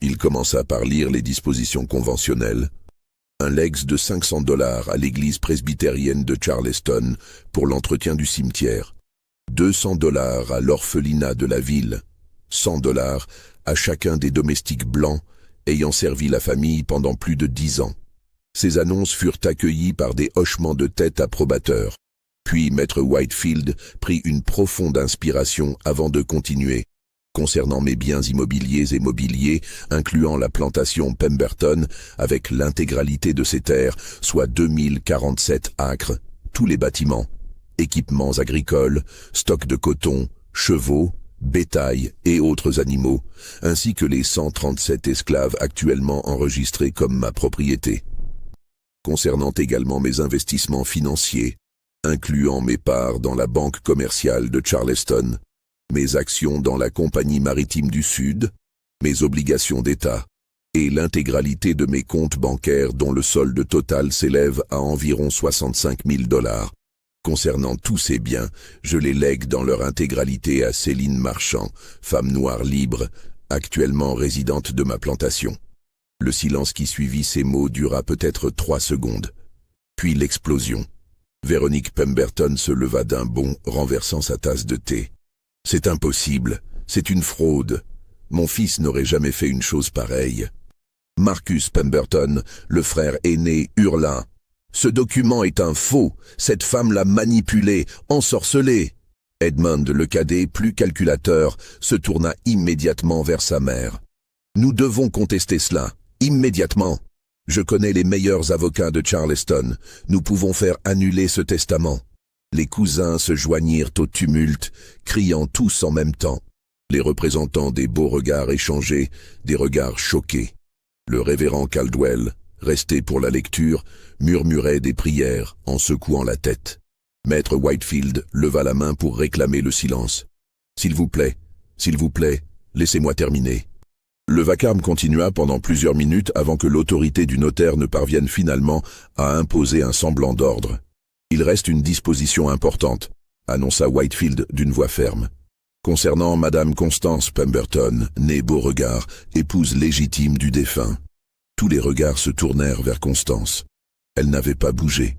Il commença par lire les dispositions conventionnelles. Un legs de $500 à l'église presbytérienne de Charleston pour l'entretien du cimetière. $200 à l'orphelinat de la ville. $100 à chacun des domestiques blancs ayant servi la famille pendant plus de 10 ans. Ces annonces furent accueillies par des hochements de tête approbateurs. Puis Maître Whitefield prit une profonde inspiration avant de continuer. Concernant mes biens immobiliers et mobiliers, incluant la plantation Pemberton, avec l'intégralité de ses terres, soit 2047 acres, tous les bâtiments, équipements agricoles, stocks de coton, chevaux, bétail et autres animaux, ainsi que les 137 esclaves actuellement enregistrés comme ma propriété. Concernant également mes investissements financiers, incluant mes parts dans la banque commerciale de Charleston, mes actions dans la Compagnie maritime du Sud, mes obligations d'État et l'intégralité de mes comptes bancaires dont le solde total s'élève à environ $65 000. Concernant tous ces biens, je les lègue dans leur intégralité à Céline Marchand, femme noire libre, actuellement résidente de ma plantation. Le silence qui suivit ces mots dura peut-être 3 secondes. Puis l'explosion. Véronique Pemberton se leva d'un bond, renversant sa tasse de thé. « C'est impossible, c'est une fraude. Mon fils n'aurait jamais fait une chose pareille. » Marcus Pemberton, le frère aîné, hurla. « Ce document est un faux, cette femme l'a manipulé, ensorcelé. » Edmund, le cadet, plus calculateur, se tourna immédiatement vers sa mère. « Nous devons contester cela, immédiatement. Je connais les meilleurs avocats de Charleston, nous pouvons faire annuler ce testament. » Les cousins se joignirent au tumulte, criant tous en même temps. Les représentants des beaux regards échangés, des regards choqués. Le révérend Caldwell, resté pour la lecture, murmurait des prières en secouant la tête. Maître Whitefield leva la main pour réclamer le silence. « S'il vous plaît, laissez-moi terminer. » Le vacarme continua pendant plusieurs minutes avant que l'autorité du notaire ne parvienne finalement à imposer un semblant d'ordre. « Il reste une disposition importante, » annonça Whitefield d'une voix ferme. « Concernant Madame Constance Pemberton, née Beauregard, épouse légitime du défunt. » Tous les regards se tournèrent vers Constance. Elle n'avait pas bougé.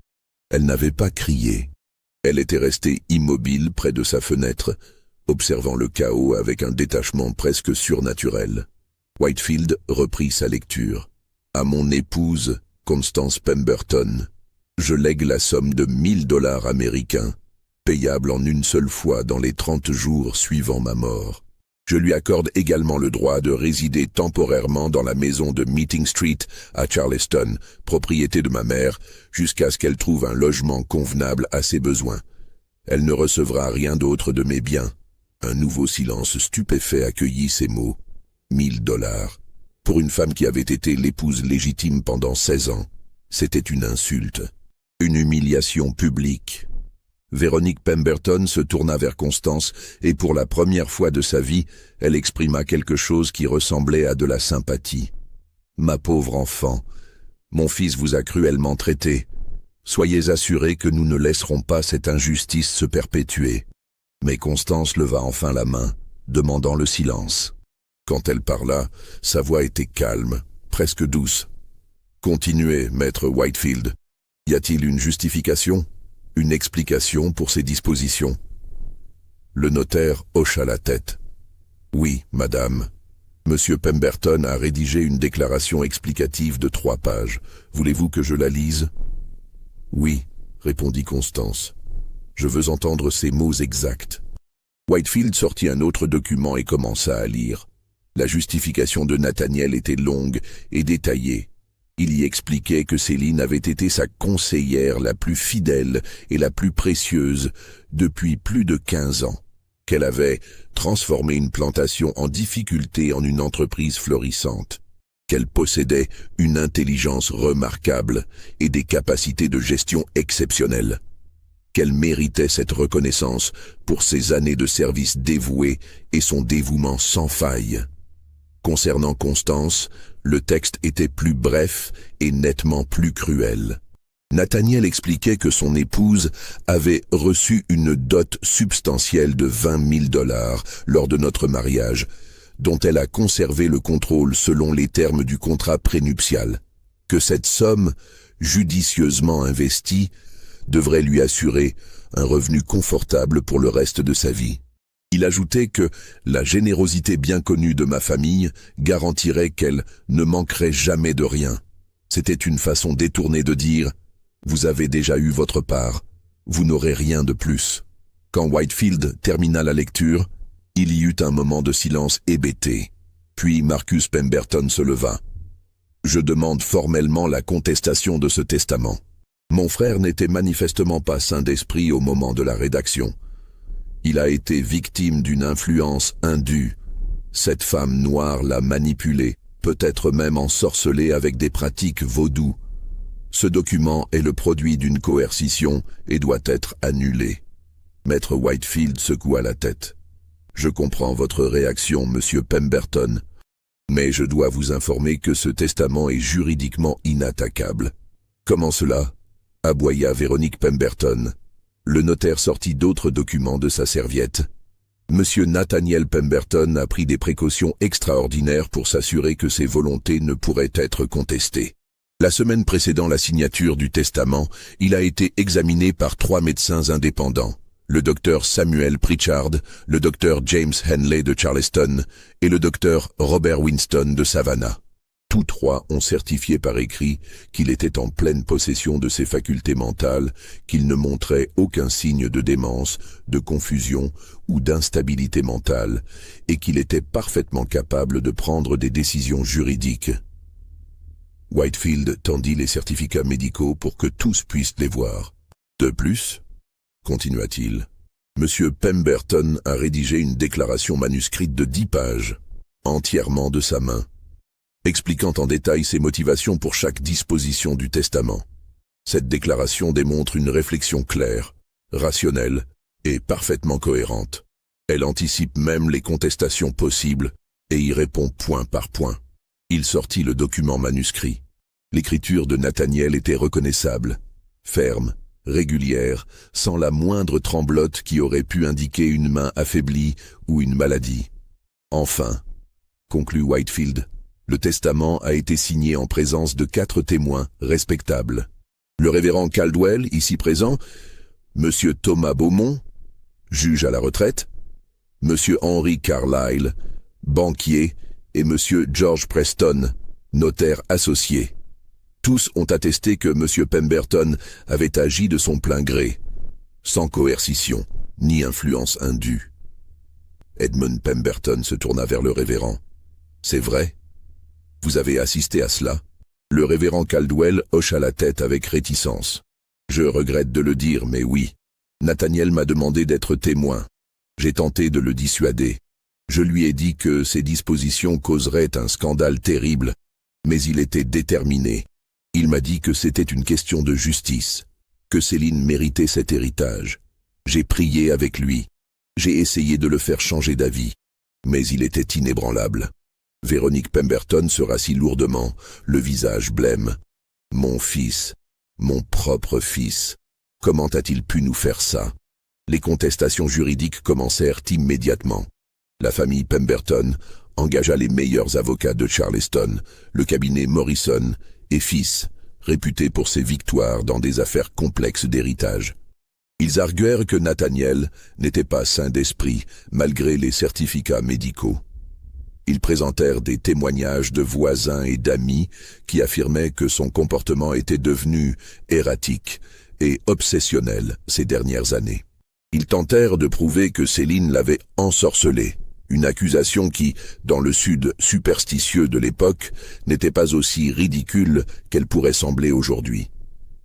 Elle n'avait pas crié. Elle était restée immobile près de sa fenêtre, observant le chaos avec un détachement presque surnaturel. Whitefield reprit sa lecture. « À mon épouse, Constance Pemberton, je lègue la somme de $1000 américains, payable en une seule fois dans les 30 jours suivant ma mort. Je lui accorde également le droit de résider temporairement dans la maison de Meeting Street à Charleston, propriété de ma mère, jusqu'à ce qu'elle trouve un logement convenable à ses besoins. Elle ne recevra rien d'autre de mes biens. » Un nouveau silence stupéfait accueillit ces mots. $1000. Pour une femme qui avait été l'épouse légitime pendant 16 ans, c'était une insulte. Une humiliation publique. Véronique Pemberton se tourna vers Constance et pour la première fois de sa vie, elle exprima quelque chose qui ressemblait à de la sympathie. « Ma pauvre enfant, mon fils vous a cruellement traité. Soyez assurés que nous ne laisserons pas cette injustice se perpétuer. » Mais Constance leva enfin la main, demandant le silence. Quand elle parla, sa voix était calme, presque douce. « Continuez, maître Whitefield. Y a-t-il une justification ? Une explication pour ces dispositions ?» Le notaire hocha la tête. « Oui, madame. Monsieur Pemberton a rédigé une déclaration explicative de 3 pages. Voulez-vous que je la lise ?»« Oui, » répondit Constance. « Je veux entendre ces mots exacts. » Whitefield sortit un autre document et commença à lire. La justification de Nathaniel était longue et détaillée. Il y expliquait que Céline avait été sa conseillère la plus fidèle et la plus précieuse depuis plus de 15 ans, qu'elle avait transformé une plantation en difficulté en une entreprise florissante, qu'elle possédait une intelligence remarquable et des capacités de gestion exceptionnelles, qu'elle méritait cette reconnaissance pour ses années de service dévoué et son dévouement sans faille. Concernant Constance, le texte était plus bref et nettement plus cruel. Nathaniel expliquait que son épouse avait reçu une dot substantielle de 20 000 $ lors de notre mariage, dont elle a conservé le contrôle selon les termes du contrat prénuptial, que cette somme, judicieusement investie, devrait lui assurer un revenu confortable pour le reste de sa vie. Il ajoutait que la générosité bien connue de ma famille garantirait qu'elle ne manquerait jamais de rien. C'était une façon détournée de dire « Vous avez déjà eu votre part, vous n'aurez rien de plus ». Quand Whitefield termina la lecture, il y eut un moment de silence hébété. Puis Marcus Pemberton se leva. « Je demande formellement la contestation de ce testament. Mon frère n'était manifestement pas sain d'esprit au moment de la rédaction. Il a été victime d'une influence indue. Cette femme noire l'a manipulé, peut-être même ensorcelé avec des pratiques vaudou. Ce document est le produit d'une coercition et doit être annulé. » Maître Whitefield secoua la tête. « Je comprends votre réaction, monsieur Pemberton, mais je dois vous informer que ce testament est juridiquement inattaquable. »« Comment cela ?» aboya Véronique Pemberton. Le notaire sortit d'autres documents de sa serviette. Monsieur Nathaniel Pemberton a pris des précautions extraordinaires pour s'assurer que ses volontés ne pourraient être contestées. La semaine précédant la signature du testament, il a été examiné par 3 médecins indépendants, le docteur Samuel Pritchard, le docteur James Henley de Charleston et le docteur Robert Winston de Savannah. Tous 3 ont certifié par écrit qu'il était en pleine possession de ses facultés mentales, qu'il ne montrait aucun signe de démence, de confusion ou d'instabilité mentale, et qu'il était parfaitement capable de prendre des décisions juridiques. Whitefield tendit les certificats médicaux pour que tous puissent les voir. De plus, continua-t-il, M. Pemberton a rédigé une déclaration manuscrite de 10 pages, entièrement de sa main, expliquant en détail ses motivations pour chaque disposition du testament. Cette déclaration démontre une réflexion claire, rationnelle et parfaitement cohérente. Elle anticipe même les contestations possibles et y répond point par point. Il sortit le document manuscrit. L'écriture de Nathaniel était reconnaissable, ferme, régulière, sans la moindre tremblote qui aurait pu indiquer une main affaiblie ou une maladie. Enfin, conclut Whitefield, le testament a été signé en présence de 4 témoins respectables. Le révérend Caldwell, ici présent, Monsieur Thomas Beaumont, juge à la retraite, Monsieur Henry Carlyle, banquier, et Monsieur George Preston, notaire associé. Tous ont attesté que Monsieur Pemberton avait agi de son plein gré, sans coercition ni influence indue. Edmund Pemberton se tourna vers le révérend. « C'est vrai ? Vous avez assisté à cela ?» Le révérend Caldwell hocha la tête avec réticence. « Je regrette de le dire, mais oui. Nathaniel m'a demandé d'être témoin. J'ai tenté de le dissuader. Je lui ai dit que ses dispositions causeraient un scandale terrible, mais il était déterminé. Il m'a dit que c'était une question de justice, que Céline méritait cet héritage. J'ai prié avec lui. J'ai essayé de le faire changer d'avis, mais il était inébranlable. Véronique Pemberton se rassit lourdement, le visage blême. « Mon fils, mon propre fils, comment a-t-il pu nous faire ça ?» Les contestations juridiques commencèrent immédiatement. La famille Pemberton engagea les meilleurs avocats de Charleston, le cabinet Morrison et Fils, réputé pour ses victoires dans des affaires complexes d'héritage. Ils arguèrent que Nathaniel n'était pas sain d'esprit, malgré les certificats médicaux. Ils présentèrent des témoignages de voisins et d'amis qui affirmaient que son comportement était devenu erratique et obsessionnel ces dernières années. Ils tentèrent de prouver que Céline l'avait ensorcelé, une accusation qui, dans le Sud superstitieux de l'époque, n'était pas aussi ridicule qu'elle pourrait sembler aujourd'hui.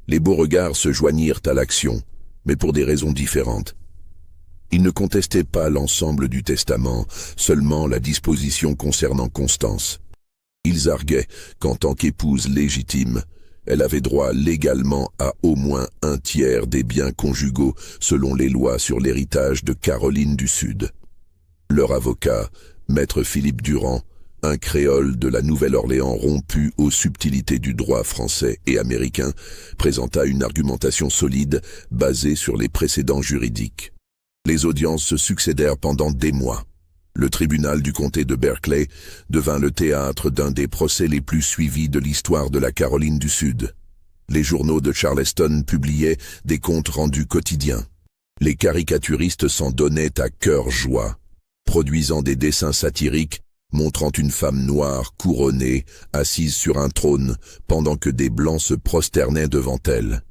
Les Beauregard se joignirent à l'action, mais pour des raisons différentes. Ils ne contestaient pas l'ensemble du testament, seulement la disposition concernant Constance. Ils arguaient qu'en tant qu'épouse légitime, elle avait droit légalement à au moins un tiers des biens conjugaux selon les lois sur l'héritage de Caroline du Sud. Leur avocat, maître Philippe Durand, un créole de la Nouvelle-Orléans rompu aux subtilités du droit français et américain, présenta une argumentation solide basée sur les précédents juridiques. Les audiences se succédèrent pendant des mois. Le tribunal du comté de Berkeley devint le théâtre d'un des procès les plus suivis de l'histoire de la Caroline du Sud. Les journaux de Charleston publiaient des comptes rendus quotidiens. Les caricaturistes s'en donnaient à cœur joie, produisant des dessins satiriques montrant une femme noire couronnée, assise sur un trône, pendant que des blancs se prosternaient devant elle.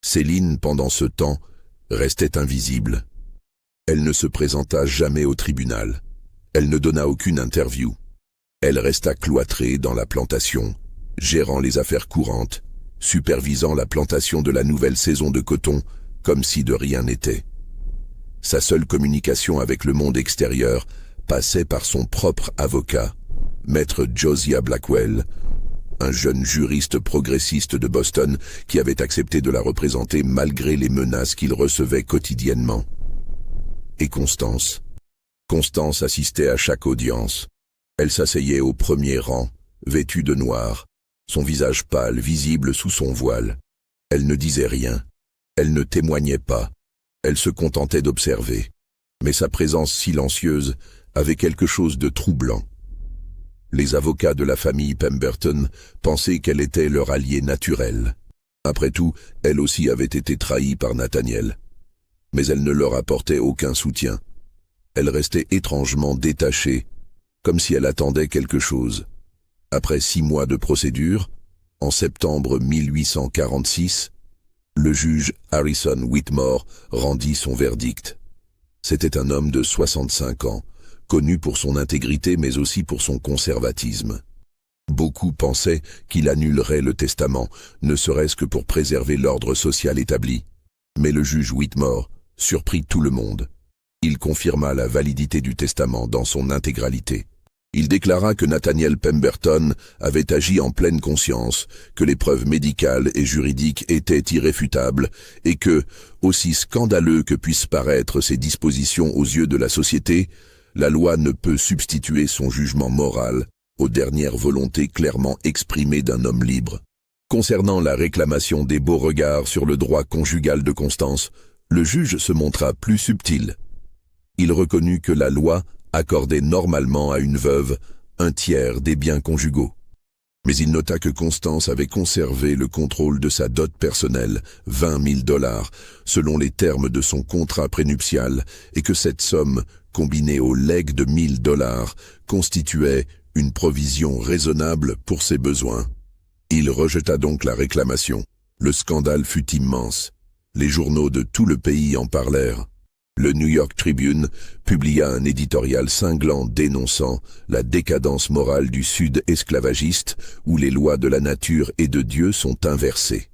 Céline, pendant ce temps, restait invisible. Elle ne se présenta jamais au tribunal. Elle ne donna aucune interview. Elle resta cloîtrée dans la plantation, gérant les affaires courantes, supervisant la plantation de la nouvelle saison de coton, comme si de rien n'était. Sa seule communication avec le monde extérieur passait par son propre avocat, maître Josiah Blackwell, un jeune juriste progressiste de Boston qui avait accepté de la représenter malgré les menaces qu'il recevait quotidiennement. Et Constance. Constance assistait à chaque audience. Elle s'asseyait au premier rang, vêtue de noir, son visage pâle visible sous son voile. Elle ne disait rien. Elle ne témoignait pas. Elle se contentait d'observer. Mais sa présence silencieuse avait quelque chose de troublant. Les avocats de la famille Pemberton pensaient qu'elle était leur alliée naturelle. Après tout, elle aussi avait été trahie par Nathaniel. Mais elle ne leur apportait aucun soutien. Elle restait étrangement détachée, comme si elle attendait quelque chose. Après 6 mois de procédure, en septembre 1846, le juge Harrison Whitmore rendit son verdict. C'était un homme de 65 ans, connu pour son intégrité mais aussi pour son conservatisme. Beaucoup pensaient qu'il annulerait le testament, ne serait-ce que pour préserver l'ordre social établi. Mais le juge Whitmore surprit tout le monde. Il confirma la validité du testament dans son intégralité. Il déclara que Nathaniel Pemberton avait agi en pleine conscience, que les preuves médicales et juridiques étaient irréfutables et que, aussi scandaleux que puissent paraître ces dispositions aux yeux de la société, la loi ne peut substituer son jugement moral aux dernières volontés clairement exprimées d'un homme libre. Concernant la réclamation des Beauregard sur le droit conjugal de Constance, le juge se montra plus subtil. Il reconnut que la loi accordait normalement à une veuve un tiers des biens conjugaux. Mais il nota que Constance avait conservé le contrôle de sa dot personnelle, $20 000, selon les termes de son contrat prénuptial, et que cette somme, combinée au legs de $1 000, constituait une provision raisonnable pour ses besoins. Il rejeta donc la réclamation. Le scandale fut immense. Les journaux de tout le pays en parlèrent. Le New York Tribune publia un éditorial cinglant dénonçant la décadence morale du Sud esclavagiste où les lois de la nature et de Dieu sont inversées.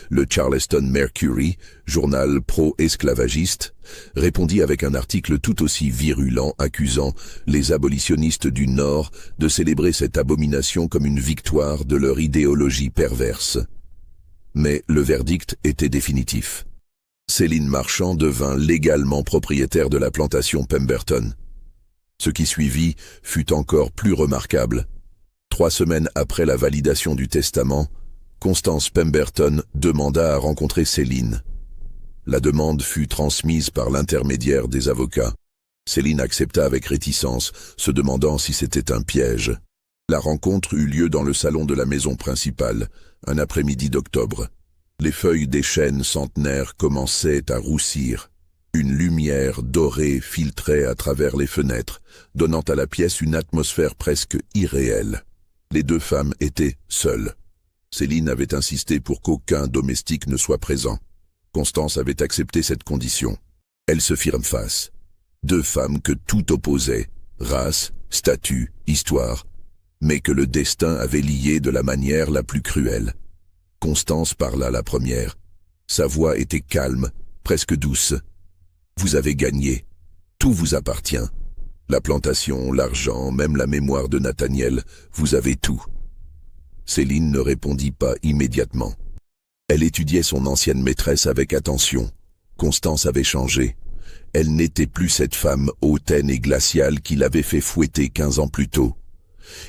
Le Charleston Mercury, journal pro-esclavagiste, répondit avec un article tout aussi virulent accusant les abolitionnistes du Nord de célébrer cette abomination comme une victoire de leur idéologie perverse. Mais le verdict était définitif. Céline Marchand devint légalement propriétaire de la plantation Pemberton. Ce qui suivit fut encore plus remarquable. 3 semaines après la validation du testament, Constance Pemberton demanda à rencontrer Céline. La demande fut transmise par l'intermédiaire des avocats. Céline accepta avec réticence, se demandant si c'était un piège. La rencontre eut lieu dans le salon de la maison principale, un après-midi d'octobre. Les feuilles des chênes centenaires commençaient à roussir. Une lumière dorée filtrait à travers les fenêtres, donnant à la pièce une atmosphère presque irréelle. Les 2 femmes étaient seules. Céline avait insisté pour qu'aucun domestique ne soit présent. Constance avait accepté cette condition. Elles se firent face. 2 femmes que tout opposait, race, statut, histoire, mais que le destin avait liées de la manière la plus cruelle. Constance parla la première. Sa voix était calme, presque douce. « Vous avez gagné. Tout vous appartient. La plantation, l'argent, même la mémoire de Nathaniel, vous avez tout. » Céline ne répondit pas immédiatement. Elle étudiait son ancienne maîtresse avec attention. Constance avait changé. Elle n'était plus cette femme hautaine et glaciale qui l'avait fait fouetter 15 ans plus tôt.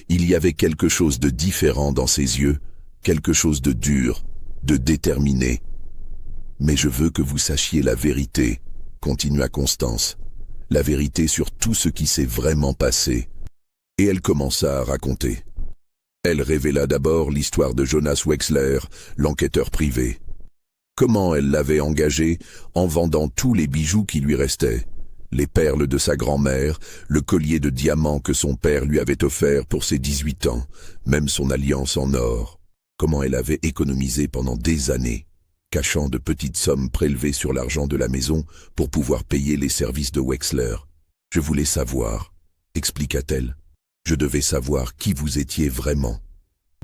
Il y avait quelque chose de différent dans ses yeux, quelque chose de dur, de déterminé. « Mais je veux que vous sachiez la vérité », continua Constance. « La vérité sur tout ce qui s'est vraiment passé. » Et elle commença à raconter. Elle révéla d'abord l'histoire de Jonas Wexler, l'enquêteur privé. Comment elle l'avait engagé en vendant tous les bijoux qui lui restaient. Les perles de sa grand-mère, le collier de diamants que son père lui avait offert pour ses 18 ans, même son alliance en or. Comment elle avait économisé pendant des années, cachant de petites sommes prélevées sur l'argent de la maison pour pouvoir payer les services de Wexler. « Je voulais savoir, » expliqua-t-elle. « Je devais savoir qui vous étiez vraiment,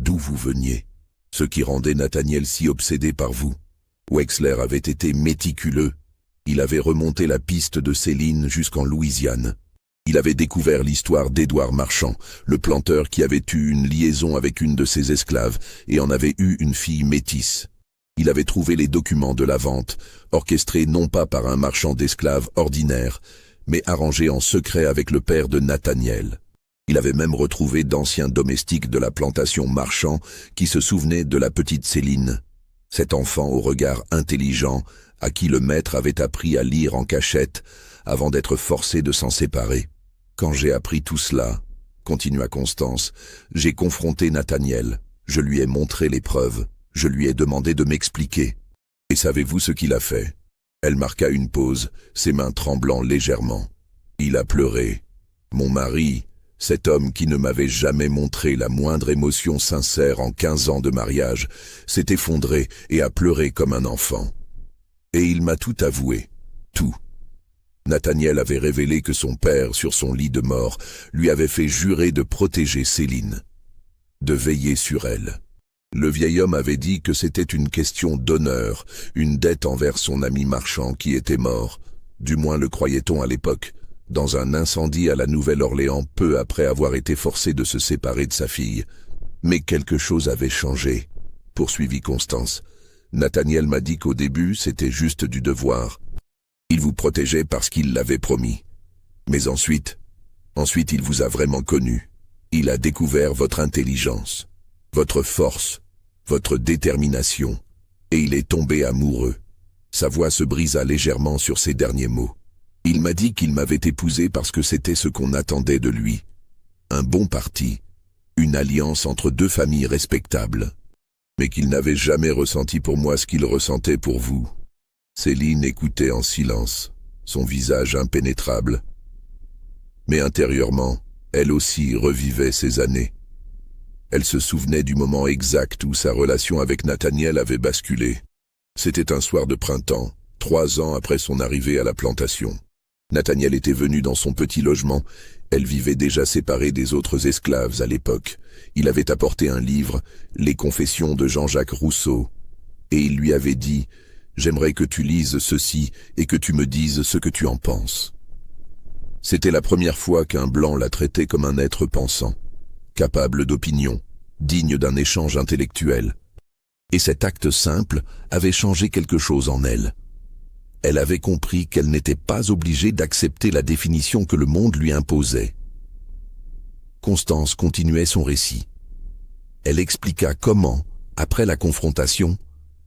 d'où vous veniez, ce qui rendait Nathaniel si obsédé par vous. Wexler avait été méticuleux. Il avait remonté la piste de Céline jusqu'en Louisiane. Il avait découvert l'histoire d'Édouard Marchand, le planteur qui avait eu une liaison avec une de ses esclaves et en avait eu une fille métisse. Il avait trouvé les documents de la vente, orchestrés non pas par un marchand d'esclaves ordinaire, mais arrangés en secret avec le père de Nathaniel. Il avait même retrouvé d'anciens domestiques de la plantation Marchand qui se souvenaient de la petite Céline, cet enfant au regard intelligent à qui le maître avait appris à lire en cachette avant d'être forcé de s'en séparer. Quand j'ai appris tout cela, continua Constance, j'ai confronté Nathaniel, je lui ai montré les preuves, je lui ai demandé de m'expliquer. Et savez-vous ce qu'il a fait? Elle marqua une pause, ses mains tremblant légèrement. Il a pleuré. Mon mari, cet homme qui ne m'avait jamais montré la moindre émotion sincère en 15 ans de mariage, s'est effondré et a pleuré comme un enfant. Et il m'a tout avoué, tout. Nathaniel avait révélé que son père, sur son lit de mort, lui avait fait jurer de protéger Céline, de veiller sur elle. Le vieil homme avait dit que c'était une question d'honneur, une dette envers son ami Marchand qui était mort, du moins le croyait-on à l'époque, dans un incendie à la Nouvelle-Orléans peu après avoir été forcé de se séparer de sa fille. Mais quelque chose avait changé, poursuivit Constance. Nathaniel m'a dit qu'au début, c'était juste du devoir. Il vous protégeait parce qu'il l'avait promis. Mais ensuite il vous a vraiment connu. Il a découvert votre intelligence, votre force, votre détermination, et il est tombé amoureux. Sa voix se brisa légèrement sur ces derniers mots. Il m'a dit qu'il m'avait épousé parce que c'était ce qu'on attendait de lui. Un bon parti, une alliance entre 2 familles respectables. Mais qu'il n'avait jamais ressenti pour moi ce qu'il ressentait pour vous. Céline écoutait en silence, son visage impénétrable. Mais intérieurement, elle aussi revivait ces années. Elle se souvenait du moment exact où sa relation avec Nathaniel avait basculé. C'était un soir de printemps, 3 ans après son arrivée à la plantation. Nathaniel était venu dans son petit logement. Elle vivait déjà séparée des autres esclaves à l'époque. Il avait apporté un livre, Les Confessions de Jean-Jacques Rousseau, et il lui avait dit « J'aimerais que tu lises ceci et que tu me dises ce que tu en penses. » C'était la première fois qu'un blanc la traitait comme un être pensant, capable d'opinion, digne d'un échange intellectuel. Et cet acte simple avait changé quelque chose en elle. Elle avait compris qu'elle n'était pas obligée d'accepter la définition que le monde lui imposait. Constance continuait son récit. Elle expliqua comment, après la confrontation,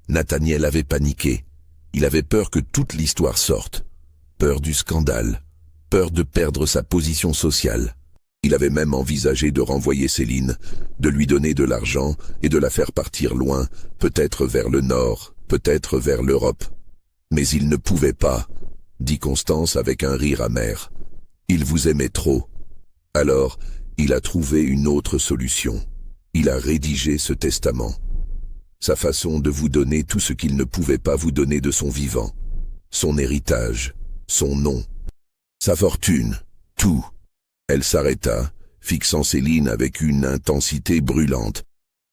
Nathaniel avait paniqué. Il avait peur que toute l'histoire sorte. Peur du scandale. Peur de perdre sa position sociale. Il avait même envisagé de renvoyer Céline, de lui donner de l'argent et de la faire partir loin, peut-être vers le nord, peut-être vers l'Europe. Mais il ne pouvait pas, dit Constance avec un rire amer. Il vous aimait trop. Alors, il a trouvé une autre solution. Il a rédigé ce testament. Sa façon de vous donner tout ce qu'il ne pouvait pas vous donner de son vivant. Son héritage, son nom, sa fortune, tout. Elle s'arrêta, fixant Céline avec une intensité brûlante.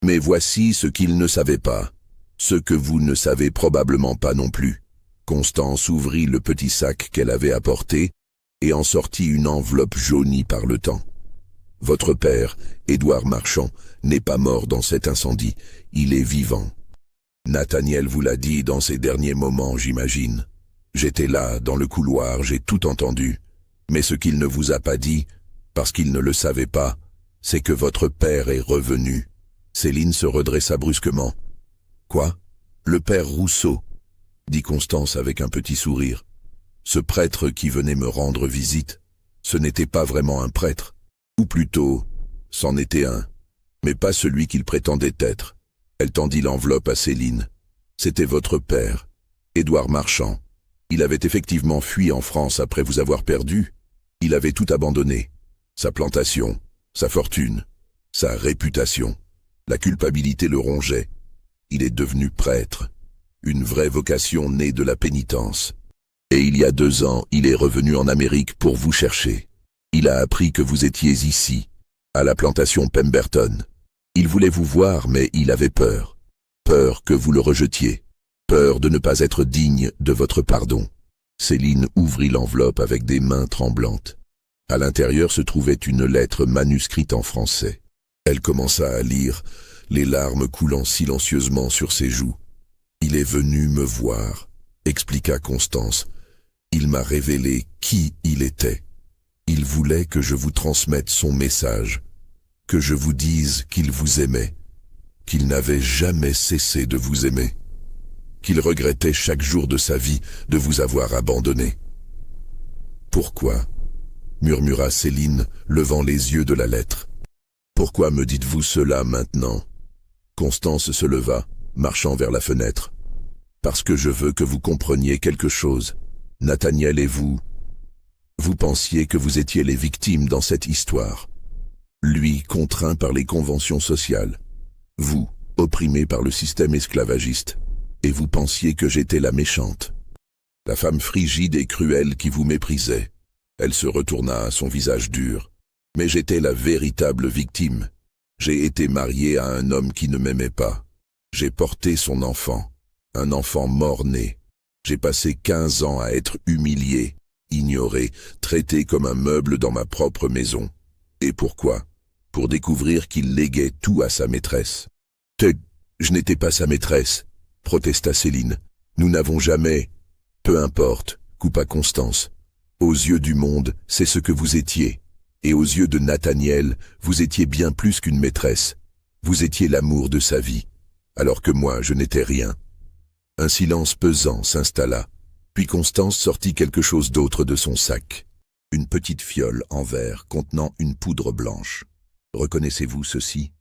Mais voici ce qu'il ne savait pas, ce que vous ne savez probablement pas non plus. Constance ouvrit le petit sac qu'elle avait apporté et en sortit une enveloppe jaunie par le temps. Votre père, Édouard Marchand, n'est pas mort dans cet incendie, il est vivant. Nathaniel vous l'a dit dans ses derniers moments, j'imagine. J'étais là, dans le couloir, j'ai tout entendu. Mais ce qu'il ne vous a pas dit, parce qu'il ne le savait pas, c'est que votre père est revenu. Céline se redressa brusquement. Quoi? Le père Rousseau, dit Constance avec un petit sourire. Ce prêtre qui venait me rendre visite, ce n'était pas vraiment un prêtre. Ou plutôt, c'en était un, mais pas celui qu'il prétendait être. Elle tendit l'enveloppe à Céline. C'était votre père, Édouard Marchand. Il avait effectivement fui en France après vous avoir perdu. Il avait tout abandonné. Sa plantation, sa fortune, sa réputation. La culpabilité le rongeait. Il est devenu prêtre. Une vraie vocation née de la pénitence. Et il y a 2 ans, il est revenu en Amérique pour vous chercher. Il a appris que vous étiez ici, à la plantation Pemberton. Il voulait vous voir, mais il avait peur. Peur que vous le rejetiez. Peur de ne pas être digne de votre pardon. Céline ouvrit l'enveloppe avec des mains tremblantes. À l'intérieur se trouvait une lettre manuscrite en français. Elle commença à lire, les larmes coulant silencieusement sur ses joues. « Il est venu me voir », expliqua Constance. « Il m'a révélé qui il était. Il voulait que je vous transmette son message, que je vous dise qu'il vous aimait, qu'il n'avait jamais cessé de vous aimer, qu'il regrettait chaque jour de sa vie de vous avoir abandonné. »« Pourquoi ?» murmura Céline, levant les yeux de la lettre. « Pourquoi me dites-vous cela maintenant ?» Constance se leva, marchant vers la fenêtre. « Parce que je veux que vous compreniez quelque chose. Nathaniel et vous pensiez que vous étiez les victimes dans cette histoire. Lui, contraint par les conventions sociales. Vous, opprimé par le système esclavagiste. Et vous pensiez que j'étais la méchante. La femme frigide et cruelle qui vous méprisait. Elle se retourna, son visage dur. Mais j'étais la véritable victime. J'ai été mariée à un homme qui ne m'aimait pas. J'ai porté son enfant, un enfant mort-né. J'ai passé 15 ans à être humilié, ignoré, traité comme un meuble dans ma propre maison. Et pourquoi? Pour découvrir qu'il léguait tout à sa maîtresse. « Je n'étais pas sa maîtresse », protesta Céline. « Nous n'avons jamais... » « Peu importe », coupa Constance. « Aux yeux du monde, c'est ce que vous étiez. Et aux yeux de Nathaniel, vous étiez bien plus qu'une maîtresse. Vous étiez l'amour de sa vie, alors que moi, je n'étais rien. » Un silence pesant s'installa. Puis Constance sortit quelque chose d'autre de son sac. Une petite fiole en verre contenant une poudre blanche. « Reconnaissez-vous ceci ?»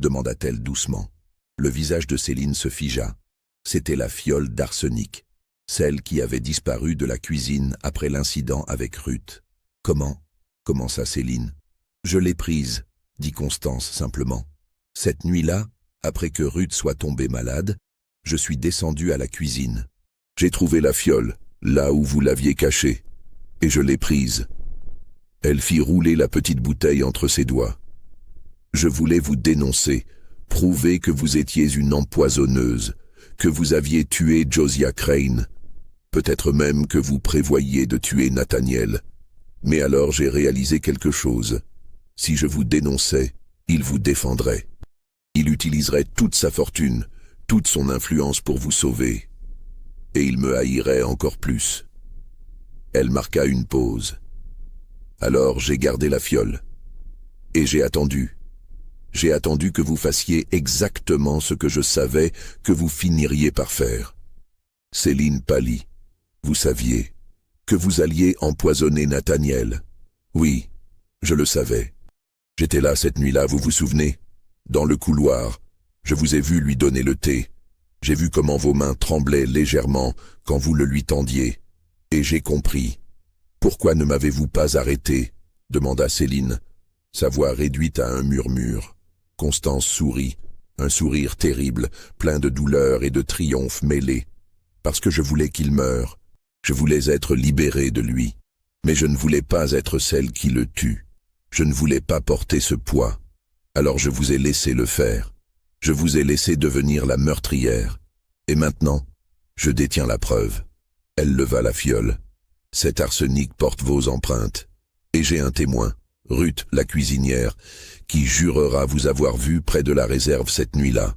demanda-t-elle doucement. Le visage de Céline se figea. C'était la fiole d'arsenic, celle qui avait disparu de la cuisine après l'incident avec Ruth. « Comment ?» commença Céline. « Je l'ai prise, » dit Constance simplement. « Cette nuit-là, après que Ruth soit tombée malade, je suis descendue à la cuisine. J'ai trouvé la fiole, là où vous l'aviez cachée, et je l'ai prise. » Elle fit rouler la petite bouteille entre ses doigts. « Je voulais vous dénoncer, prouver que vous étiez une empoisonneuse, que vous aviez tué Josiah Crane, peut-être même que vous prévoyiez de tuer Nathaniel. Mais alors j'ai réalisé quelque chose. Si je vous dénonçais, il vous défendrait. Il utiliserait toute sa fortune, toute son influence pour vous sauver. Et il me haïrait encore plus. » Elle marqua une pause. « Alors j'ai gardé la fiole. Et j'ai attendu. J'ai attendu que vous fassiez exactement ce que je savais que vous finiriez par faire. » Céline pâlit. « Vous saviez que vous alliez empoisonner Nathaniel. » »« Oui, je le savais. J'étais là cette nuit-là, vous vous souvenez? Dans le couloir, je vous ai vu lui donner le thé. J'ai vu comment vos mains tremblaient légèrement quand vous le lui tendiez. Et j'ai compris. « Pourquoi ne m'avez-vous pas arrêté ?» demanda Céline, sa voix réduite à un murmure. Constance sourit, un sourire terrible, plein de douleur et de triomphe mêlés. « Parce que je voulais qu'il meure. Je voulais être libérée de lui. Mais je ne voulais pas être celle qui le tue. Je ne voulais pas porter ce poids. Alors je vous ai laissé le faire. Je vous ai laissé devenir la meurtrière. Et maintenant, je détiens la preuve. » Elle leva la fiole. « Cet arsenic porte vos empreintes. Et j'ai un témoin, Ruth, la cuisinière, qui jurera vous avoir vu près de la réserve cette nuit-là.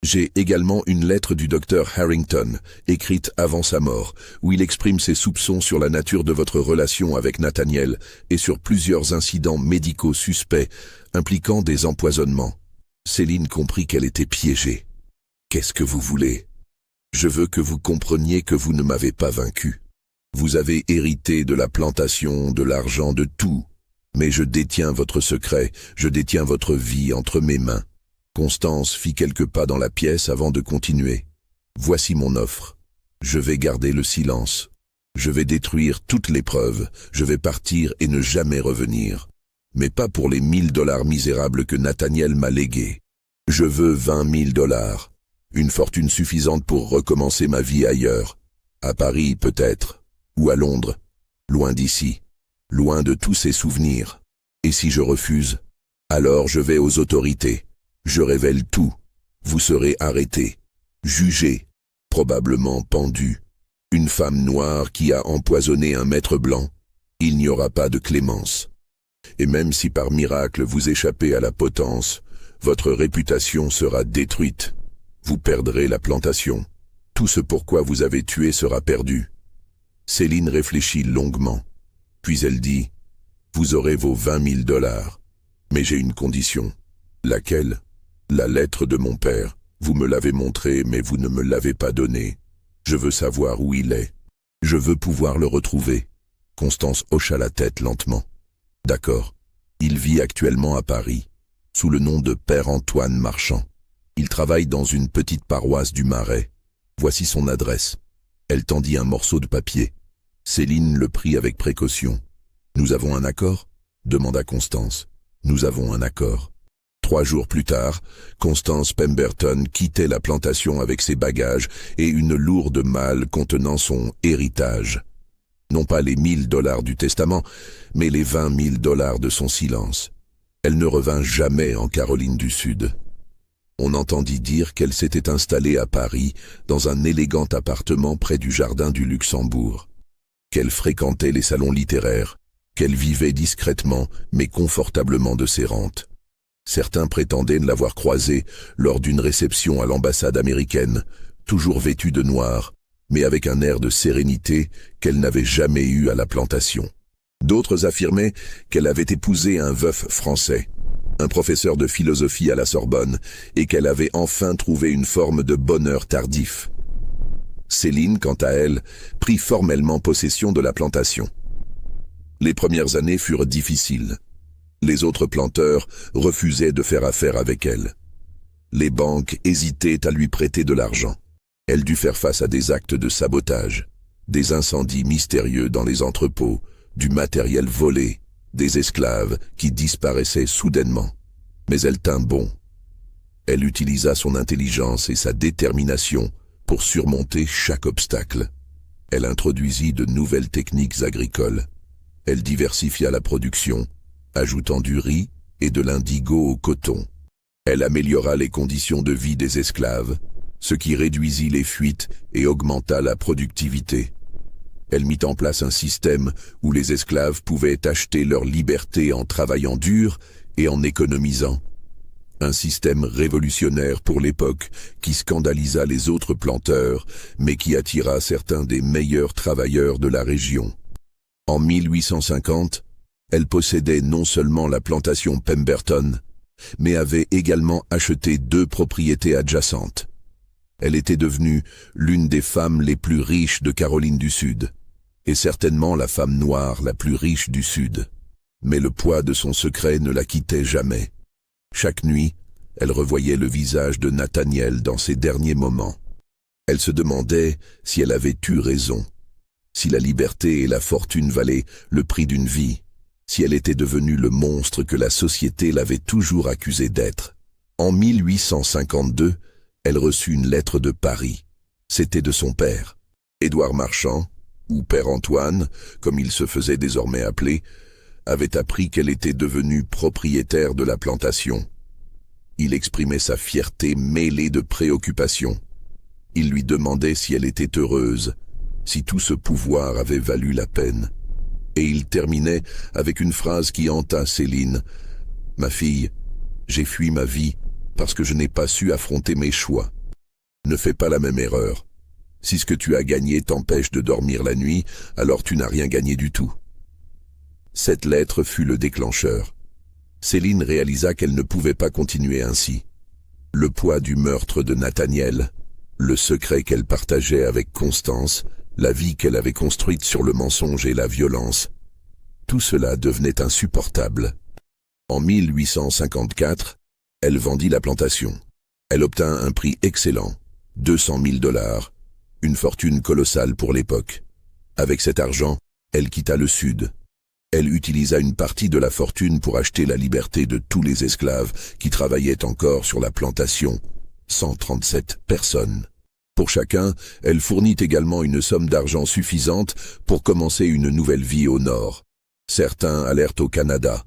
J'ai également une lettre du docteur Harrington, écrite avant sa mort, où il exprime ses soupçons sur la nature de votre relation avec Nathaniel et sur plusieurs incidents médicaux suspects impliquant des empoisonnements. » Céline comprit qu'elle était piégée. « Qu'est-ce que vous voulez ? Je veux que vous compreniez que vous ne m'avez pas vaincu. Vous avez hérité de la plantation, de l'argent, de tout. Mais je détiens votre secret, je détiens votre vie entre mes mains. » Constance fit quelques pas dans la pièce avant de continuer. « Voici mon offre. Je vais garder le silence. Je vais détruire toutes les preuves. Je vais partir et ne jamais revenir. Mais pas pour les 1 000 $ misérables que Nathaniel m'a légués. Je veux 20 000 $. Une fortune suffisante pour recommencer ma vie ailleurs. À Paris peut-être. Ou à Londres. Loin d'ici. Loin de tous ces souvenirs. Et si je refuse, alors je vais aux autorités. Je révèle tout. Vous serez arrêté, jugé, probablement pendu. Une femme noire qui a empoisonné un maître blanc. Il n'y aura pas de clémence. Et même si par miracle vous échappez à la potence, votre réputation sera détruite. Vous perdrez la plantation. Tout ce pourquoi vous avez tué sera perdu. » Céline réfléchit longuement. Puis elle dit, « Vous aurez vos 20 000 $. Mais j'ai une condition. » « Laquelle ? » ?»« La lettre de mon père. Vous me l'avez montrée, mais vous ne me l'avez pas donnée. Je veux savoir où il est. Je veux pouvoir le retrouver. » Constance hocha la tête lentement. « D'accord. Il vit actuellement à Paris, sous le nom de Père Antoine Marchand. Il travaille dans une petite paroisse du Marais. Voici son adresse. » Elle tendit un morceau de papier. Céline le prit avec précaution. « Nous avons un accord ?» demanda Constance. « Nous avons un accord. » 3 jours plus tard, Constance Pemberton quittait la plantation avec ses bagages et une lourde malle contenant son héritage. Non pas les 1 000 $ du testament, mais les 20 000 $ de son silence. Elle ne revint jamais en Caroline du Sud. On entendit dire qu'elle s'était installée à Paris, dans un élégant appartement près du jardin du Luxembourg. Qu'elle fréquentait les salons littéraires, qu'elle vivait discrètement mais confortablement de ses rentes. Certains prétendaient ne l'avoir croisée lors d'une réception à l'ambassade américaine, toujours vêtue de noir, mais avec un air de sérénité qu'elle n'avait jamais eu à la plantation. D'autres affirmaient qu'elle avait épousé un veuf français, un professeur de philosophie à la Sorbonne, et qu'elle avait enfin trouvé une forme de bonheur tardif. Céline, quant à elle, prit formellement possession de la plantation. Les premières années furent difficiles. Les autres planteurs refusaient de faire affaire avec elle. Les banques hésitaient à lui prêter de l'argent. Elle dut faire face à des actes de sabotage, des incendies mystérieux dans les entrepôts, du matériel volé, des esclaves qui disparaissaient soudainement. Mais elle tint bon. Elle utilisa son intelligence et sa détermination pour surmonter chaque obstacle. Elle introduisit de nouvelles techniques agricoles. Elle diversifia la production, ajoutant du riz et de l'indigo au coton. Elle améliora les conditions de vie des esclaves, ce qui réduisit les fuites et augmenta la productivité. Elle mit en place un système où les esclaves pouvaient acheter leur liberté en travaillant dur et en économisant. Un système révolutionnaire pour l'époque qui scandalisa les autres planteurs, mais qui attira certains des meilleurs travailleurs de la région. En 1850, elle possédait non seulement la plantation Pemberton, mais avait également acheté 2 propriétés adjacentes. Elle était devenue l'une des femmes les plus riches de Caroline du Sud, et certainement la femme noire la plus riche du Sud. Mais le poids de son secret ne la quittait jamais. Chaque nuit, elle revoyait le visage de Nathaniel dans ses derniers moments. Elle se demandait si elle avait eu raison, si la liberté et la fortune valaient le prix d'une vie, si elle était devenue le monstre que la société l'avait toujours accusée d'être. En 1852, elle reçut une lettre de Paris. C'était de son père. Édouard Marchand, ou Père Antoine, comme il se faisait désormais appeler, avait appris qu'elle était devenue propriétaire de la plantation. Il exprimait sa fierté mêlée de préoccupation. Il lui demandait si elle était heureuse, si tout ce pouvoir avait valu la peine. Et il terminait avec une phrase qui hanta Céline. « Ma fille, j'ai fui ma vie parce que je n'ai pas su affronter mes choix. Ne fais pas la même erreur. Si ce que tu as gagné t'empêche de dormir la nuit, alors tu n'as rien gagné du tout. » Cette lettre fut le déclencheur. Céline réalisa qu'elle ne pouvait pas continuer ainsi. Le poids du meurtre de Nathaniel, le secret qu'elle partageait avec Constance, la vie qu'elle avait construite sur le mensonge et la violence, tout cela devenait insupportable. En 1854, elle vendit la plantation. Elle obtint un prix excellent, 200 000 $, une fortune colossale pour l'époque. Avec cet argent, elle quitta le Sud. Elle utilisa une partie de la fortune pour acheter la liberté de tous les esclaves qui travaillaient encore sur la plantation, 137 personnes. Pour chacun, elle fournit également une somme d'argent suffisante pour commencer une nouvelle vie au nord. Certains allèrent au Canada,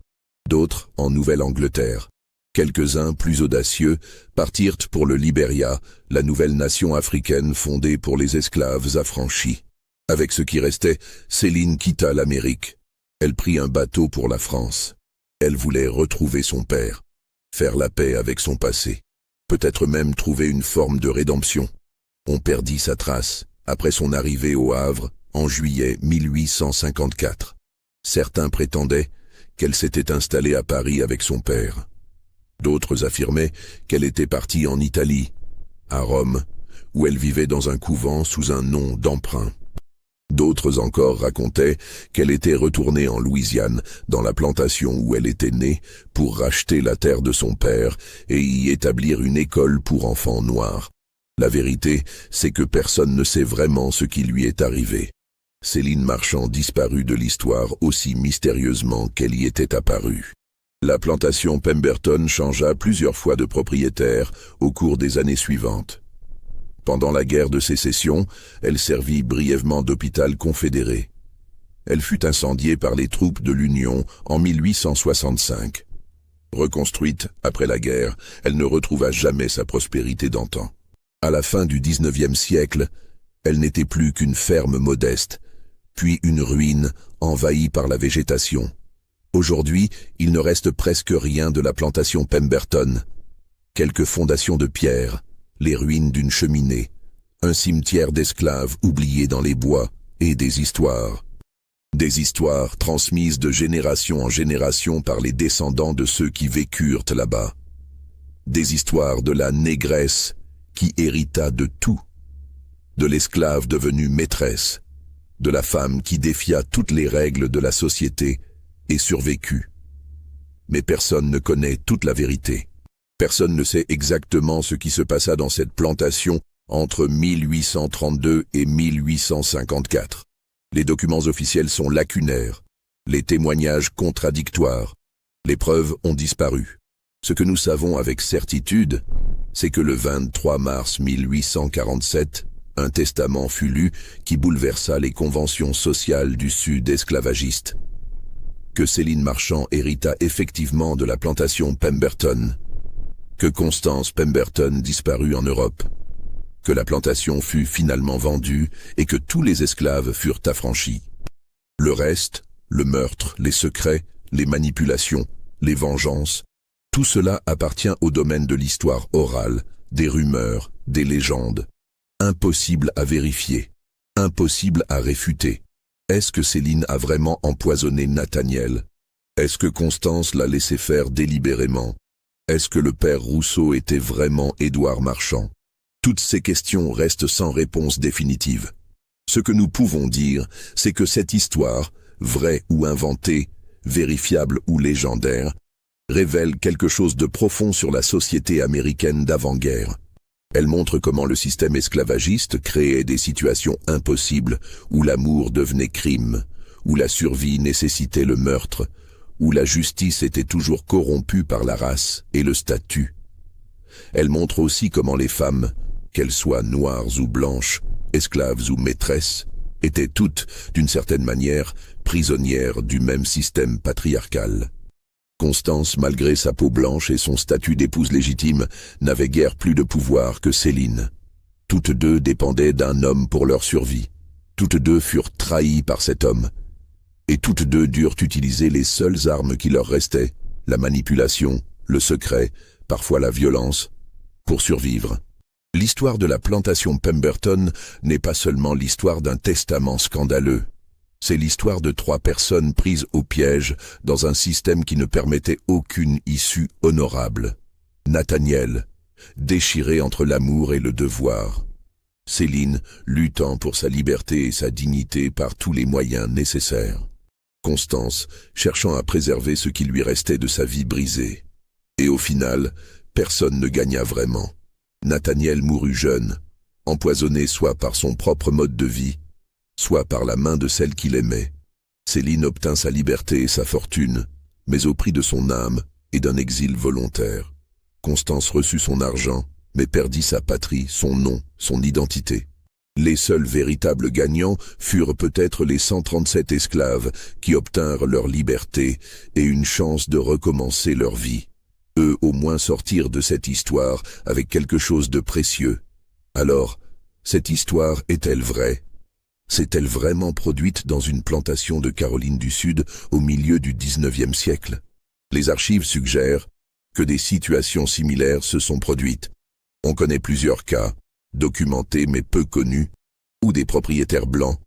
d'autres en Nouvelle-Angleterre. Quelques-uns, plus audacieux, partirent pour le Libéria, la nouvelle nation africaine fondée pour les esclaves affranchis. Avec ce qui restait, Céline quitta l'Amérique. Elle prit un bateau pour la France. Elle voulait retrouver son père, faire la paix avec son passé, peut-être même trouver une forme de rédemption. On perdit sa trace après son arrivée au Havre en juillet 1854. Certains prétendaient qu'elle s'était installée à Paris avec son père. D'autres affirmaient qu'elle était partie en Italie, à Rome, où elle vivait dans un couvent sous un nom d'emprunt. D'autres encore racontaient qu'elle était retournée en Louisiane, dans la plantation où elle était née, pour racheter la terre de son père et y établir une école pour enfants noirs. La vérité, c'est que personne ne sait vraiment ce qui lui est arrivé. Céline Marchand disparut de l'histoire aussi mystérieusement qu'elle y était apparue. La plantation Pemberton changea plusieurs fois de propriétaire au cours des années suivantes. Pendant la guerre de Sécession, elle servit brièvement d'hôpital confédéré. Elle fut incendiée par les troupes de l'Union en 1865. Reconstruite après la guerre, elle ne retrouva jamais sa prospérité d'antan. À la fin du XIXe siècle, elle n'était plus qu'une ferme modeste, puis une ruine envahie par la végétation. Aujourd'hui, il ne reste presque rien de la plantation Pemberton. Quelques fondations de pierre, les ruines d'une cheminée, un cimetière d'esclaves oubliés dans les bois et des histoires. Des histoires transmises de génération en génération par les descendants de ceux qui vécurent là-bas. Des histoires de la négresse qui hérita de tout, de l'esclave devenue maîtresse, de la femme qui défia toutes les règles de la société et survécut. Mais personne ne connaît toute la vérité. Personne ne sait exactement ce qui se passa dans cette plantation entre 1832 et 1854. Les documents officiels sont lacunaires, les témoignages contradictoires, les preuves ont disparu. Ce que nous savons avec certitude, c'est que le 23 mars 1847, un testament fut lu qui bouleversa les conventions sociales du Sud esclavagiste. Que Céline Marchand hérita effectivement de la plantation Pemberton. Que Constance Pemberton disparut en Europe. Que la plantation fut finalement vendue et que tous les esclaves furent affranchis. Le reste, le meurtre, les secrets, les manipulations, les vengeances, Tout cela appartient au domaine de l'histoire orale, des rumeurs, des légendes. Impossible à vérifier, impossible à réfuter. Est-ce que Céline a vraiment empoisonné Nathaniel? Est-ce que Constance l'a laissé faire délibérément? Est-ce que le père Rousseau était vraiment Édouard Marchand? Toutes ces questions restent sans réponse définitive. Ce que nous pouvons dire, c'est que cette histoire, vraie ou inventée, vérifiable ou légendaire, révèle quelque chose de profond sur la société américaine d'avant-guerre. Elle montre comment le système esclavagiste créait des situations impossibles où l'amour devenait crime, où la survie nécessitait le meurtre, où la justice était toujours corrompue par la race et le statut. Elle montre aussi comment les femmes, qu'elles soient noires ou blanches, esclaves ou maîtresses, étaient toutes, d'une certaine manière, prisonnières du même système patriarcal. Constance, malgré sa peau blanche et son statut d'épouse légitime, n'avait guère plus de pouvoir que Céline. Toutes deux dépendaient d'un homme pour leur survie. Toutes deux furent trahies par cet homme. Et toutes deux durent utiliser les seules armes qui leur restaient, la manipulation, le secret, parfois la violence, pour survivre. L'histoire de la plantation Pemberton n'est pas seulement l'histoire d'un testament scandaleux. C'est l'histoire de 3 personnes prises au piège dans un système qui ne permettait aucune issue honorable. Nathaniel, déchiré entre l'amour et le devoir. Céline, luttant pour sa liberté et sa dignité par tous les moyens nécessaires. Constance, cherchant à préserver ce qui lui restait de sa vie brisée. Et au final, personne ne gagna vraiment. Nathaniel mourut jeune, empoisonné soit par son propre mode de vie, soit par la main de celle qu'il aimait. Céline obtint sa liberté et sa fortune, mais au prix de son âme et d'un exil volontaire. Constance reçut son argent, mais perdit sa patrie, son nom, son identité. Les seuls véritables gagnants furent peut-être les 137 esclaves qui obtinrent leur liberté et une chance de recommencer leur vie. Eux au moins sortirent de cette histoire avec quelque chose de précieux. Alors, cette histoire est-elle vraie? S'est-elle vraiment produite dans une plantation de Caroline du Sud au milieu du XIXe siècle? Les archives suggèrent que des situations similaires se sont produites. On connaît plusieurs cas, documentés mais peu connus, où des propriétaires blancs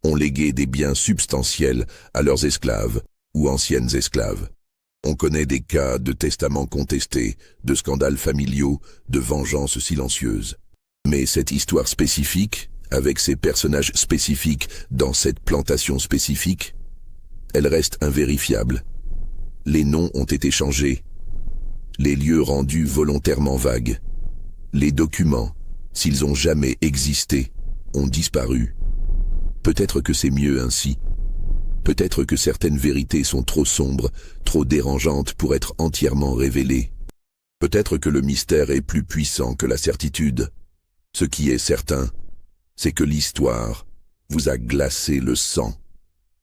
ont légué des biens substantiels à leurs esclaves ou anciennes esclaves. On connaît des cas de testaments contestés, de scandales familiaux, de vengeances silencieuses. Mais cette histoire spécifique, avec ces personnages spécifiques dans cette plantation spécifique, elle reste invérifiable. Les noms ont été changés, les lieux rendus volontairement vagues. Les documents, s'ils ont jamais existé, ont disparu. Peut-être que c'est mieux ainsi. Peut-être que certaines vérités sont trop sombres, trop dérangeantes pour être entièrement révélées. Peut-être que le mystère est plus puissant que la certitude. Ce qui est certain, c'est que l'histoire vous a glacé le sang,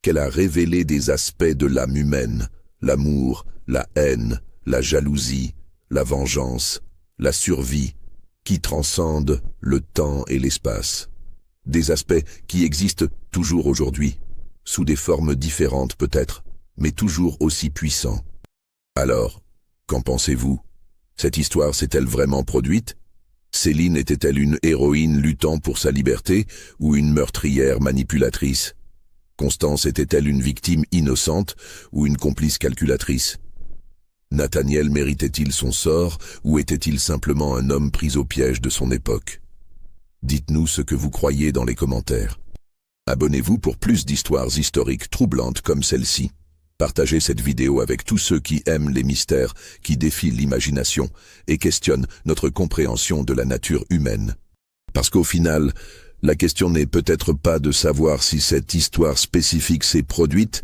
qu'elle a révélé des aspects de l'âme humaine, l'amour, la haine, la jalousie, la vengeance, la survie, qui transcendent le temps et l'espace. Des aspects qui existent toujours aujourd'hui, sous des formes différentes peut-être, mais toujours aussi puissants. Alors, qu'en pensez-vous? Cette histoire s'est-elle vraiment produite? Céline était-elle une héroïne luttant pour sa liberté ou une meurtrière manipulatrice? Constance était-elle une victime innocente ou une complice calculatrice? Nathaniel méritait-il son sort ou était-il simplement un homme pris au piège de son époque? Dites-nous ce que vous croyez dans les commentaires. Abonnez-vous pour plus d'histoires historiques troublantes comme celle-ci. Partagez cette vidéo avec tous ceux qui aiment les mystères, qui défient l'imagination et questionnent notre compréhension de la nature humaine. Parce qu'au final, la question n'est peut-être pas de savoir si cette histoire spécifique s'est produite,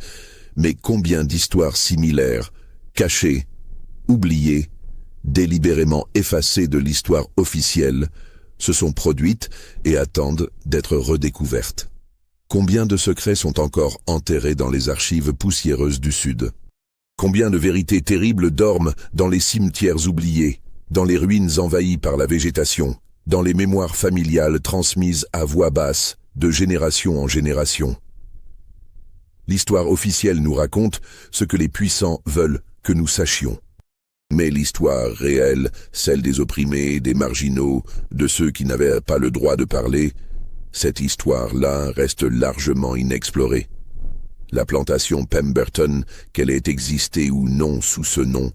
mais combien d'histoires similaires, cachées, oubliées, délibérément effacées de l'histoire officielle, se sont produites et attendent d'être redécouvertes. Combien de secrets sont encore enterrés dans les archives poussiéreuses du Sud? Combien de vérités terribles dorment dans les cimetières oubliés, dans les ruines envahies par la végétation, dans les mémoires familiales transmises à voix basse, de génération en génération? L'histoire officielle nous raconte ce que les puissants veulent que nous sachions. Mais l'histoire réelle, celle des opprimés, des marginaux, de ceux qui n'avaient pas le droit de parler, cette histoire-là reste largement inexplorée. La plantation Pemberton, qu'elle ait existé ou non sous ce nom,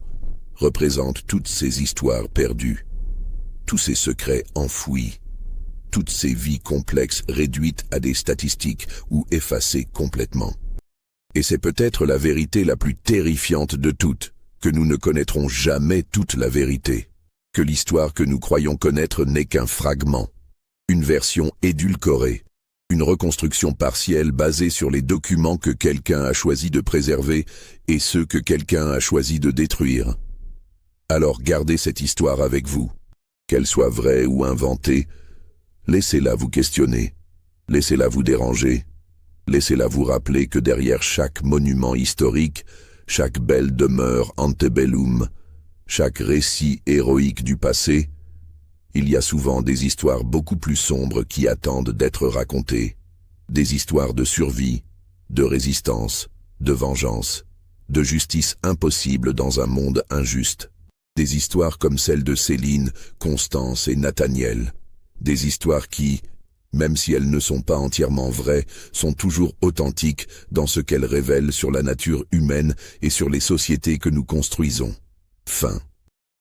représente toutes ces histoires perdues, tous ces secrets enfouis, toutes ces vies complexes réduites à des statistiques ou effacées complètement. Et c'est peut-être la vérité la plus terrifiante de toutes, que nous ne connaîtrons jamais toute la vérité, que l'histoire que nous croyons connaître n'est qu'un fragment, une version édulcorée, une reconstruction partielle basée sur les documents que quelqu'un a choisi de préserver et ceux que quelqu'un a choisi de détruire. Alors gardez cette histoire avec vous, qu'elle soit vraie ou inventée, laissez-la vous questionner, laissez-la vous déranger, laissez-la vous rappeler que derrière chaque monument historique, chaque belle demeure antebellum, chaque récit héroïque du passé, il y a souvent des histoires beaucoup plus sombres qui attendent d'être racontées, des histoires de survie, de résistance, de vengeance, de justice impossible dans un monde injuste. Des histoires comme celles de Céline, Constance et Nathaniel. Des histoires qui, même si elles ne sont pas entièrement vraies, sont toujours authentiques dans ce qu'elles révèlent sur la nature humaine et sur les sociétés que nous construisons. Fin.